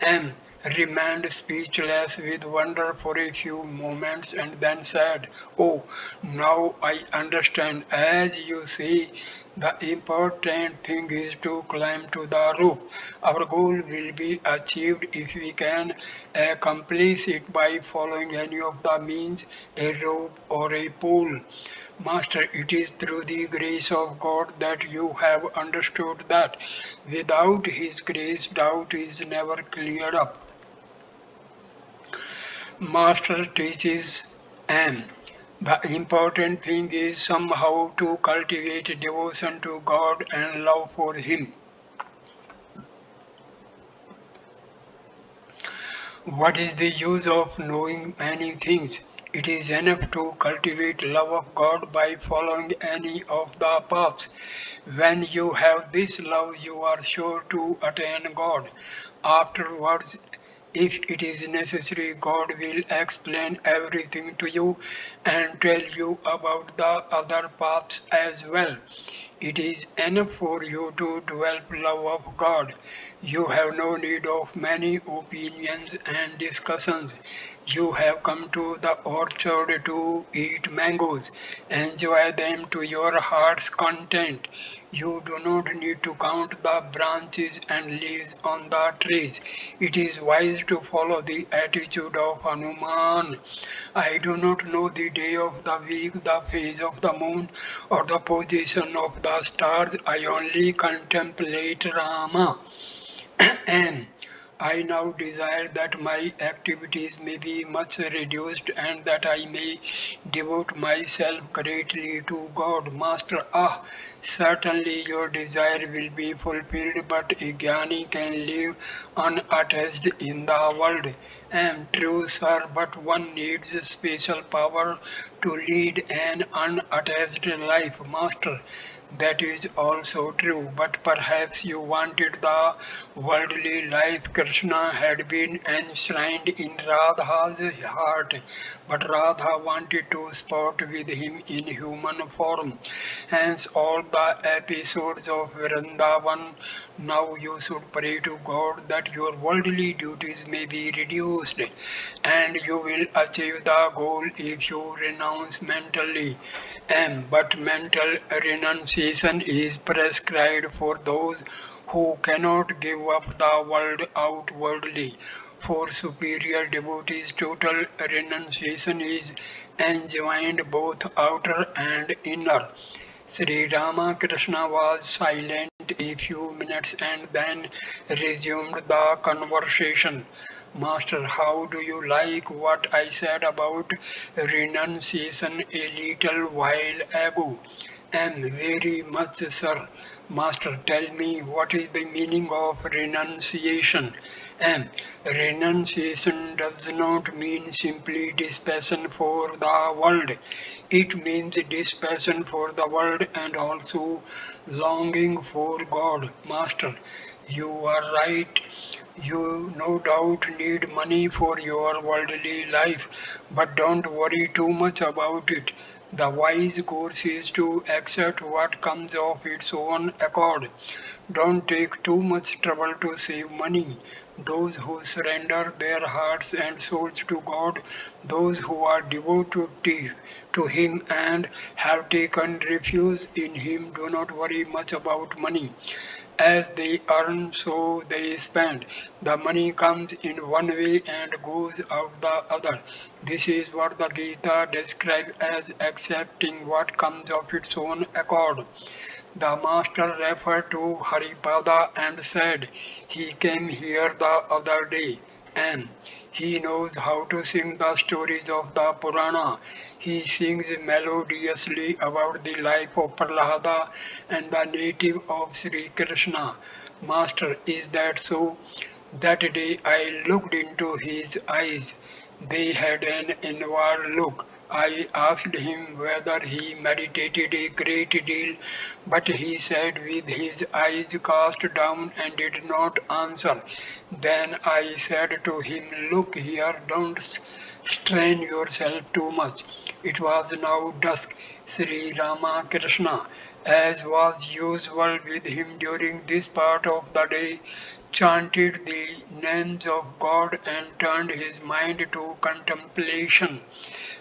A: M remained speechless with wonder for a few moments and then said, "Oh, now I understand. As you say, the important thing is to climb to the roof. Our goal will be achieved if we can accomplish it by following any of the means, a rope or a pole. Master, it is through the grace of God that you have understood that without His grace, doubt is never cleared up. Master teaches and the important thing is somehow to cultivate devotion to God and love for Him. What is the use of knowing many things? It is enough to cultivate love of God by following any of the paths. When you have this love, you are sure to attain God. Afterwards, if it is necessary, God will explain everything to you and tell you about the other paths as well. It is enough for you to develop love of God. You have no need of many opinions and discussions. You have come to the orchard to eat mangoes. Enjoy them to your heart's content. You do not need to count the branches and leaves on the trees. It is wise to follow the attitude of Hanuman. I do not know the day of the week, the phase of the moon, or the position of the stars. I only contemplate Rama. And I now desire that my activities may be much reduced and that I may devote myself greatly to God. Master, certainly your desire will be fulfilled, but a jnani can live unattached in the world. And true, sir, but one needs a special power to lead an unattached life. Master, that is also true, but perhaps you wanted the worldly life. Krishna had been enshrined in Radha's heart, but Radha wanted to sport with him in human form. Hence, all the episodes of Vrindavan. Now you should pray to God that your worldly duties may be reduced, and you will achieve the goal if you renounce mentally. But mental renunciation is prescribed for those who cannot give up the world outwardly. For superior devotees, total renunciation is enjoined both outer and inner. Sri Ramakrishna was silent a few minutes and then resumed the conversation. Master, how do you like what I said about renunciation a little while ago? And very much, sir. Master, tell me what is the meaning of renunciation? And renunciation does not mean simply dispassion for the world. It means dispassion for the world and also longing for God. Master, you are right. You no doubt need money for your worldly life, but don't worry too much about it. The wise course is to accept what comes of its own accord. Don't take too much trouble to save money. Those who surrender their hearts and souls to God, those who are devoted to Him and have taken refuge in Him, do not worry much about money. As they earn, so they spend. The money comes in one way and goes out the other. This is what the Gita describes as accepting what comes of its own accord. The master referred to Haripada and said, "He came here the other day, and he knows how to sing the stories of the Purana. He sings melodiously about the life of Prahlada and the native of Sri Krishna. Master, is that so? That day I looked into his eyes. They had an inward look. I asked him whether he meditated a great deal, but he said with his eyes cast down and did not answer. Then I said to him, "Look here, don't strain yourself too much. It was now dusk. Sri Ramakrishna, as was usual with him during this part of the day, chanted the names of God and turned his mind to contemplation.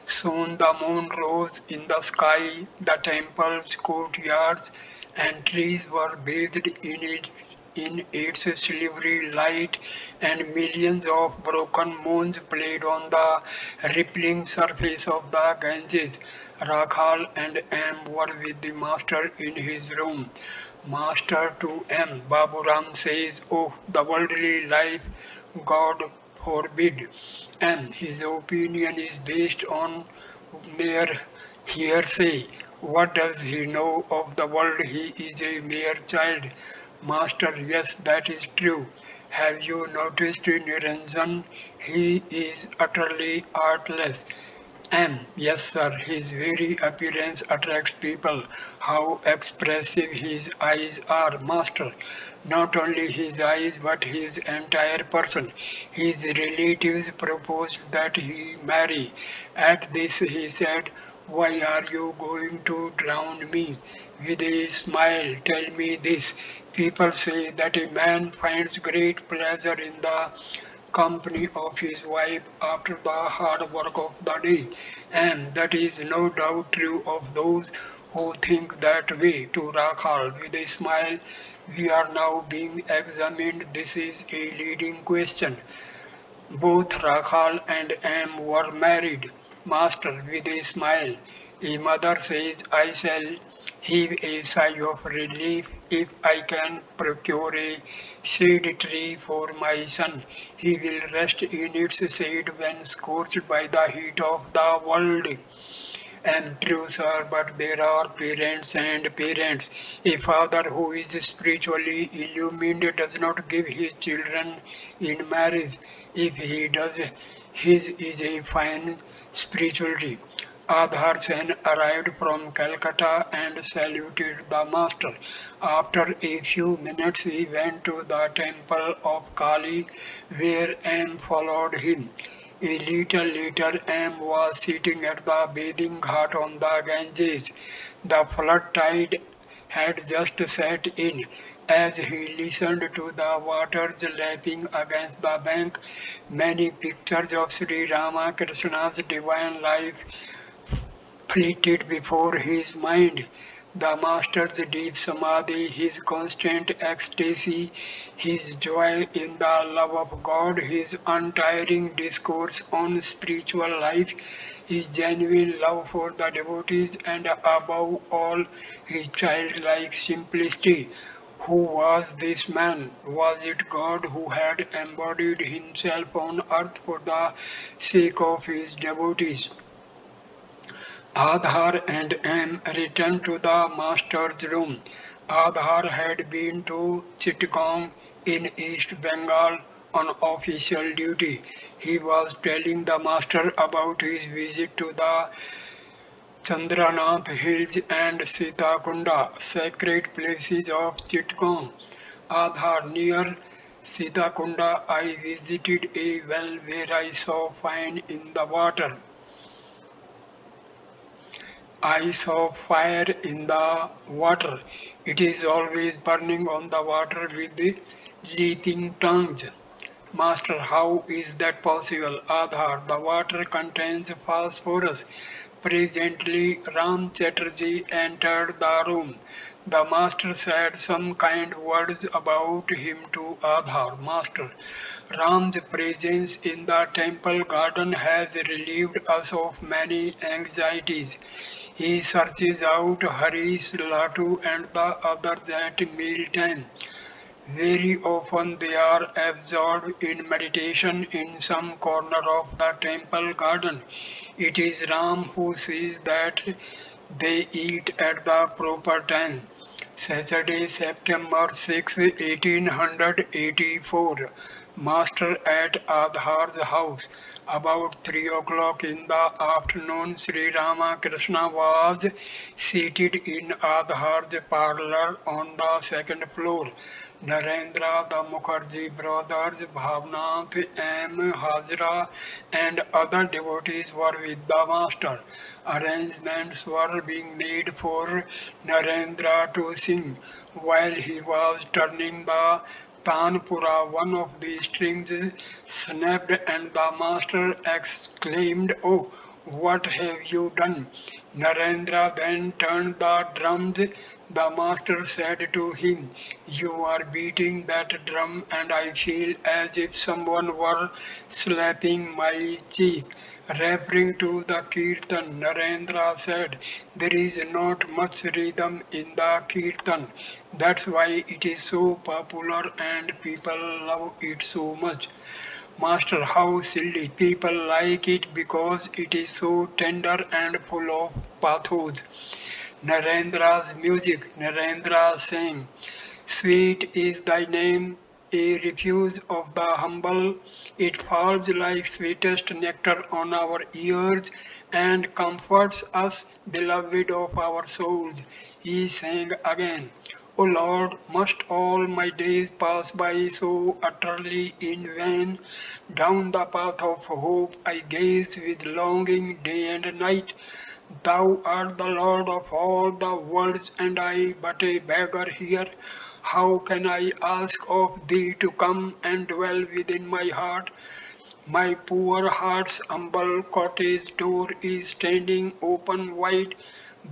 A: Soon the moon rose in the sky, the temple's courtyards and trees were bathed in its silvery light, and millions of broken moons played on the rippling surface of the Ganges. Rakhal and M were with the master in his room. Master to M. Baburam says, "Oh, the worldly life, God forbid." And his opinion is based on mere hearsay. What does he know of the world? He is a mere child. Master, yes, that is true. Have you noticed Niranjan? He is utterly artless. And yes, sir, his very appearance attracts people. How expressive his eyes are, master. Not only his eyes, but his entire person. His relatives proposed that he marry. At this, he said, "Why are you going to drown me?" With a smile, tell me this. People say that a man finds great pleasure in the company of his wife after the hard work of the day, and that is no doubt true of those who think that way. To Rakhal, with a smile, we are now being examined. This is a leading question. Both Rakhal and M were married. Master, with a smile. A mother says, "I shall heave a sigh of relief if I can procure a shade tree for my son. He will rest in its shade when scorched by the heat of the world." And true, sir, but there are parents and parents. A father who is spiritually illumined does not give his children in marriage. If he does, his is a fine spirituality. Adhar Sen arrived from Calcutta and saluted the master. After a few minutes, he went to the temple of Kali, where M followed him. A little later, M was sitting at the bathing ghat on the Ganges. The flood tide had just set in. As he listened to the waters lapping against the bank, many pictures of Sri Ramakrishna's divine life flitted before his mind. The master's deep samadhi, his constant ecstasy, his joy in the love of God, his untiring discourse on spiritual life, his genuine love for the devotees, and above all, his childlike simplicity. Who was this man? Was it God who had embodied himself on earth for the sake of his devotees? Adhar and M returned to the master's room. Adhar had been to Chittagong in East Bengal on official duty. He was telling the master about his visit to the Chandranath Hills and Sitakunda, sacred places of Chittagong. Adhar, near Sitakunda, I visited a well where I saw fire in the water. I saw fire in the water. It is always burning on the water with the leaping tongues. Master, how is that possible? Adhar, the water contains phosphorus. Presently, Ram Chatterjee entered the room. The master said some kind words about him to Adhar. Master, Ram's presence in the temple garden has relieved us of many anxieties. He searches out Harish, Latu and the others at mealtime. Very often they are absorbed in meditation in some corner of the temple garden. It is Ram who sees that they eat at the proper time. Saturday, September 6, 1884. Master at Adhar's house. About 3 o'clock in the afternoon, Sri Ramakrishna was seated in Adhar's parlor on the second floor. Narendra, the Mukherjee brothers, Bhavnath, M. Hajra, and other devotees were with the master. Arrangements were being made for Narendra to sing. While he was turning the Tanpura, one of the strings snapped and the master exclaimed, "Oh, what have you done?" Narendra then turned the drums. The master said to him, "You are beating that drum and I feel as if someone were slapping my cheek." Referring to the Kirtan, Narendra said, "There is not much rhythm in the Kirtan. That's why it is so popular and people love it so much." Master, how silly. People like it because it is so tender and full of pathos. Narendra's music, Narendra sang, "Sweet is thy name, a refuge of the humble. It falls like sweetest nectar on our ears and comforts us, beloved of our souls." He sang again, "O Lord, must all my days pass by so utterly in vain? Down the path of hope I gaze with longing day and night. Thou art the Lord of all the worlds, and I but a beggar here. How can I ask of thee to come and dwell within my heart? My poor heart's humble cottage door is standing open wide.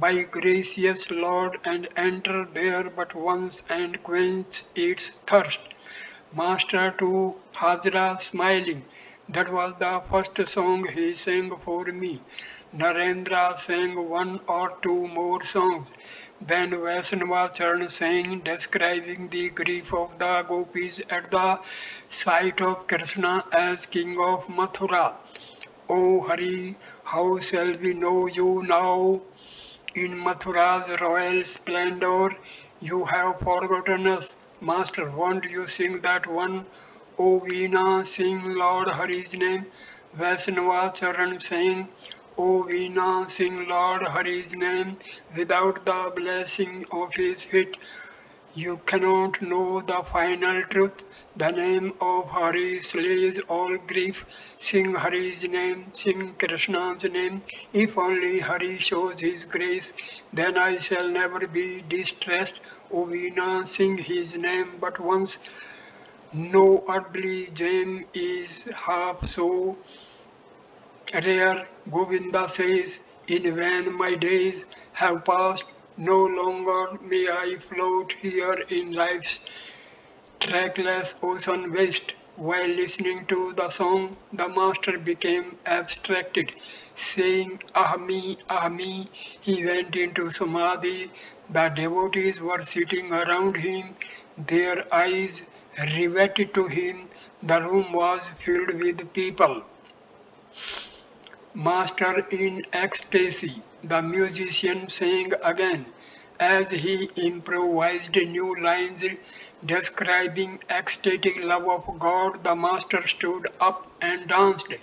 A: By gracious Lord, and enter there but once and quench its thirst." Master to Hajra smiling. "That was the first song he sang for me." Narendra sang one or two more songs. Then Vaishnava sang, describing the grief of the gopis at the sight of Krishna as king of Mathura. "O Hari, how shall we know you now? In Mathura's royal splendor, you have forgotten us. Master, won't you sing that one? O Veena, sing Lord Hari's name." Vaishnava Charan sang, "O Veena, sing Lord Hari's name. Without the blessing of his feet, you cannot know the final truth. The name of Hari slays all grief. Sing Hari's name, sing Krishna's name. If only Hari shows his grace, then I shall never be distressed. O Veena, sing his name but once. No earthly gem is half so rare." Govinda says, "In vain my days have passed. No longer may I float here in life's trackless ocean waste." While listening to the song, the master became abstracted. Saying, "Ahmi, Ahmi," he went into Samadhi. The devotees were sitting around him, their eyes riveted to him. The room was filled with people. Master in ecstasy, the musician sang again. As he improvised new lines describing ecstatic love of God, the master stood up and danced.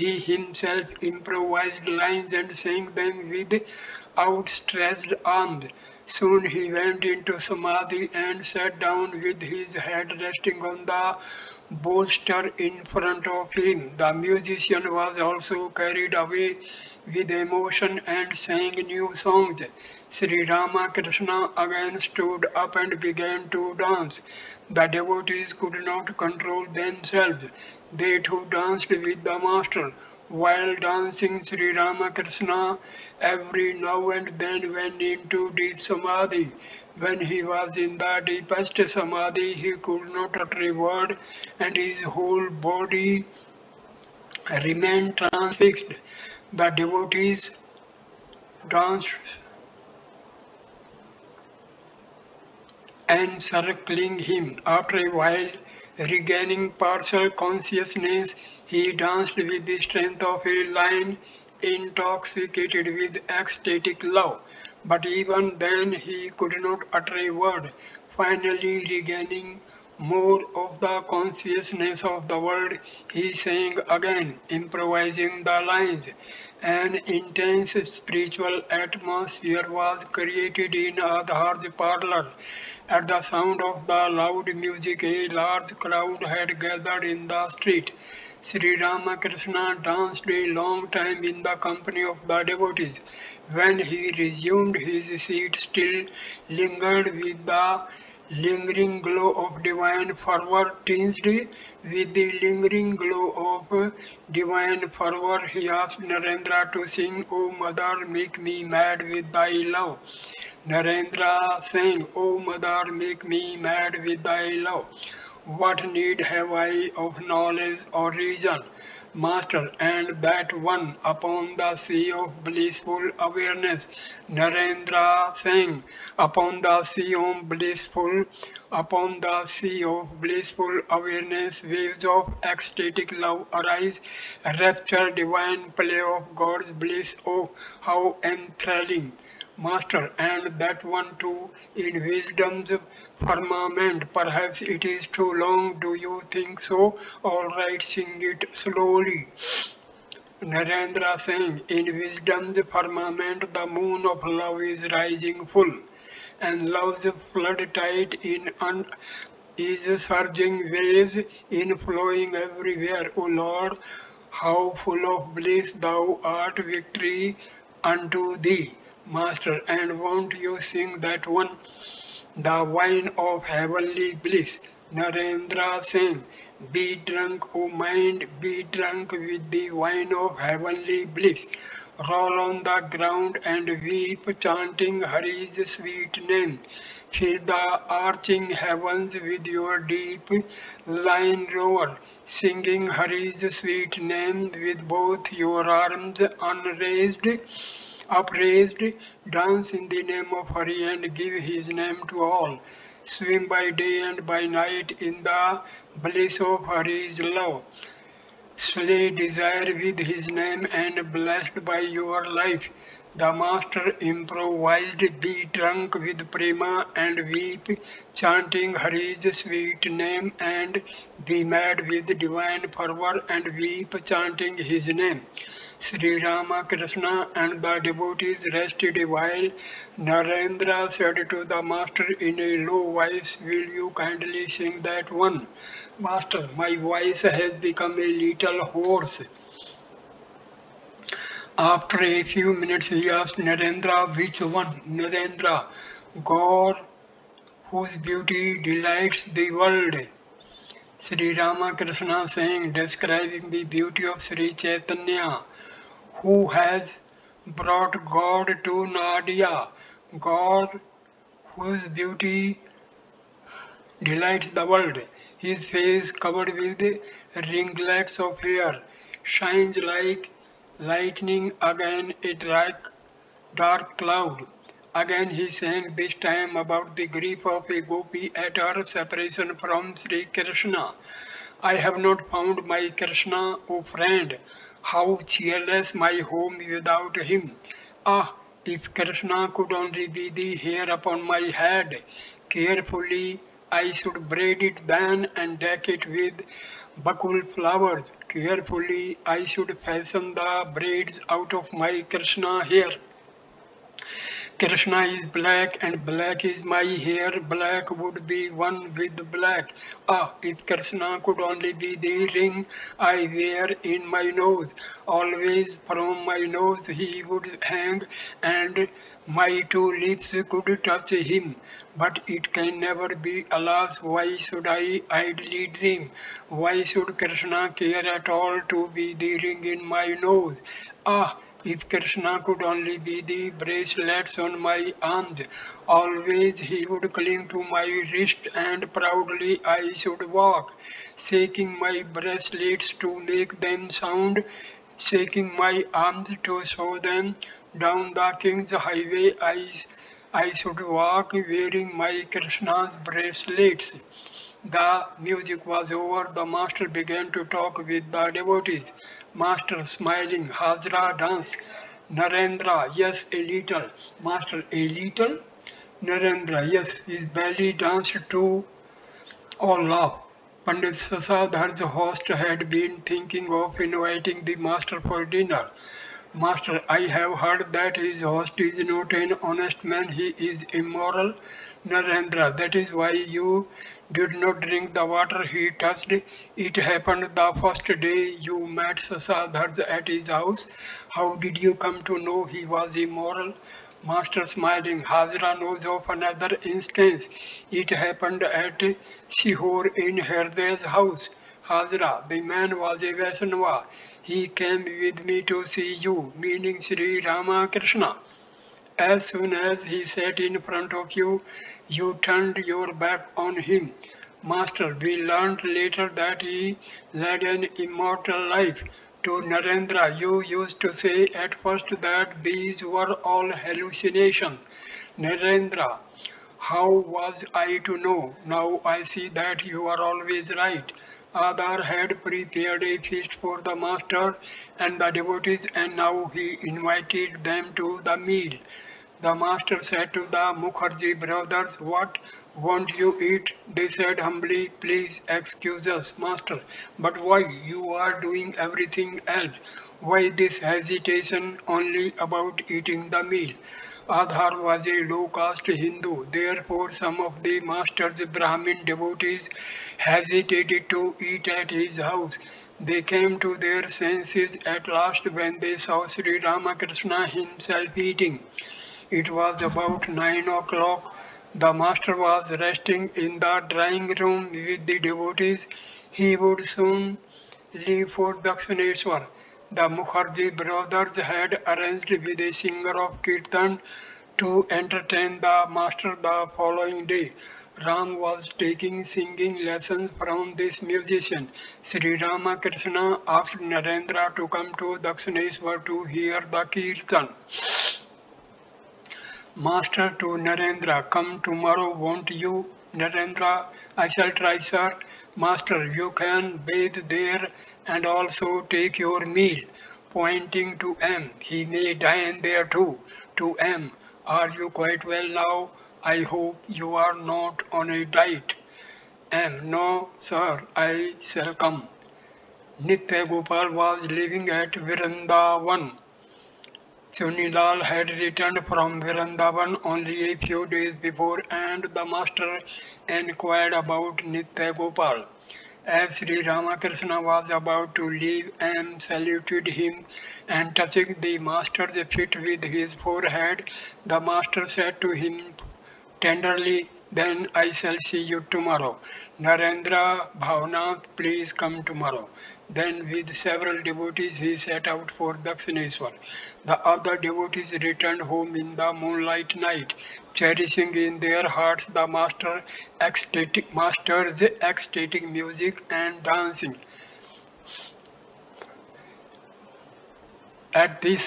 A: He himself improvised lines and sang them with outstretched arms. Soon he went into Samadhi and sat down with his head resting on the bolster in front of him. The musician was also carried away with emotion and sang new songs. Sri Ramakrishna again stood up and began to dance. The devotees could not control themselves. They too danced with the master. While dancing, Sri Ramakrishna every now and then went into deep samadhi. When he was in the deepest samadhi, he could not utter a word, and his whole body remained transfixed. The devotees danced encircling him. After a while, regaining partial consciousness, he danced with the strength of a lion intoxicated with ecstatic love. But even then he could not utter a word. Finally, regaining More of the consciousness of the world, he sang again, improvising the lines. An intense spiritual atmosphere was created in Adhar's parlor. At the sound of the loud music, a large crowd had gathered in the street. Sri Ramakrishna danced a long time in the company of the devotees. When he resumed his seat, still lingered with the lingering glow of divine fervor, tinged with the lingering glow of divine fervor, he asked Narendra to sing, O Mother, make me mad with thy love. Narendra sang, O Mother, make me mad with thy love. What need have I of knowledge or reason, Master, and that one upon the sea of blissful awareness? Narendra sang, upon the sea of blissful awareness, waves of ecstatic love arise, rapture, divine play of God's bliss. Oh, how enthralling! Master, and that one too in wisdom's firmament. Perhaps it is too long, do you think so? All right, sing it slowly. Narendra sang, in wisdom's firmament the moon of love is rising full, and love's flood tide is surging waves in flowing everywhere. O Lord, how full of bliss thou art, victory unto thee, Master. And won't you sing that one, the wine of heavenly bliss? Narendra sang, be drunk, O mind, be drunk with the wine of heavenly bliss. Roll on the ground and weep, chanting Hari's sweet name. Fill the arching heavens with your deep line roar, singing Hari's sweet name with both your arms upraised. Dance in the name of Hari and give his name to all. Swim by day and by night in the bliss of Hari's love. Slay desire with his name and blessed by your life. The master improvised, be drunk with prema and weep, chanting Hari's sweet name, and be mad with divine fervor and weep, chanting his name. Sri Ramakrishna and the devotees rested a while. Narendra said to the master in a low voice, will you kindly sing that one? Master, my voice has become a little hoarse. After a few minutes he asked Narendra, which one? Narendra, God whose beauty delights the world. Sri Ramakrishna sang, describing the beauty of Sri Chaitanya, who has brought God to Nadia. God whose beauty delights the world. His face covered with ringlets of hair shines like lightning, again a dark cloud. Again he sang, this time about the grief of a gopi at her separation from Sri Krishna. I have not found my Krishna, O friend. How cheerless my home without him. Ah, if Krishna could only be the hair upon my head, carefully I should braid it then and deck it with bakul flowers. Carefully I should fashion the braids out of my Krishna hair. Krishna is black and black is my hair, black would be one with black. Ah, if Krishna could only be the ring I wear in my nose, always from my nose he would hang and my two lips could touch him. But it can never be, alas, why should I idly dream? Why should Krishna care at all to be the ring in my nose? Ah, if Krishna could only be the bracelets on my arms, always he would cling to my wrist and proudly I should walk, shaking my bracelets to make them sound, shaking my arms to show them. Down the king's highway I should walk wearing my Krishna's bracelets. The music was over. The master began to talk with the devotees. Master smiling, Hajra dance. Narendra, yes, a little. Master, a little? Narendra, yes, his belly danced too. All laughed. Pandit Sasadhar's host had been thinking of inviting the master for dinner. Master, I have heard that his host is not an honest man, he is immoral. Narendra, that is why you did not drink the water he touched. It happened the first day you met Sasadharj at his house. How did you come to know he was immoral? Master smiling, Hajra knows of another instance. It happened at Sihor in Herday's house. Hajra, the man was a Vaishnava. He came with me to see you, meaning Sri Ramakrishna. As soon as he sat in front of you, you turned your back on him. Master, we learned later that he led an immortal life. To Narendra, you used to say at first that these were all hallucinations. Narendra, how was I to know? Now I see that you are always right. Adar had prepared a feast for the master and the devotees, and now he invited them to the meal. The master said to the Mukherjee brothers, "What? Won't you eat?" They said humbly, "Please excuse us, master, but why? You are doing everything else. Why this hesitation only about eating the meal?" Adhar was a low-caste Hindu, therefore some of the master's Brahmin devotees hesitated to eat at his house. They came to their senses at last when they saw Sri Ramakrishna himself eating. It was about 9 o'clock. The master was resting in the drawing room with the devotees. He would soon leave for Dakshineshwar. The Mukherjee brothers had arranged with a singer of Kirtan to entertain the master the following day. Ram was taking singing lessons from this musician. Sri Ramakrishna asked Narendra to come to Dakshineshwar to hear the Kirtan. Master to Narendra, come tomorrow, won't you? Narendra, I shall try, sir. Master, you can bathe there and also take your meal. Pointing to M, he may dine there too. To M, are you quite well now? I hope you are not on a diet. M, no, sir, I shall come. Nitya Gopal was living at Vrindavan. Sunilal had returned from Vrindavan only a few days before, and the master inquired about Nitya Gopal. As Sri Ramakrishna was about to leave, M saluted him and touching the master's feet with his forehead, the master said to him tenderly, "Then I shall see you tomorrow. Narendra Bhavnath, please come tomorrow." Then with several devotees he set out for Dakshineshwar. The other devotees returned home in the moonlight night, cherishing in their hearts the master's ecstatic music and dancing. At this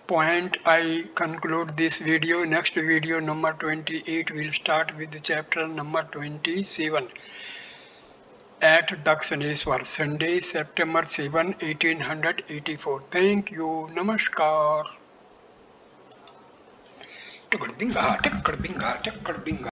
A: point I conclude this video. Next video number 28 will start with chapter number 27 at Dakshineshwar, Sunday, September 7, 1884. Thank you. Namaskar.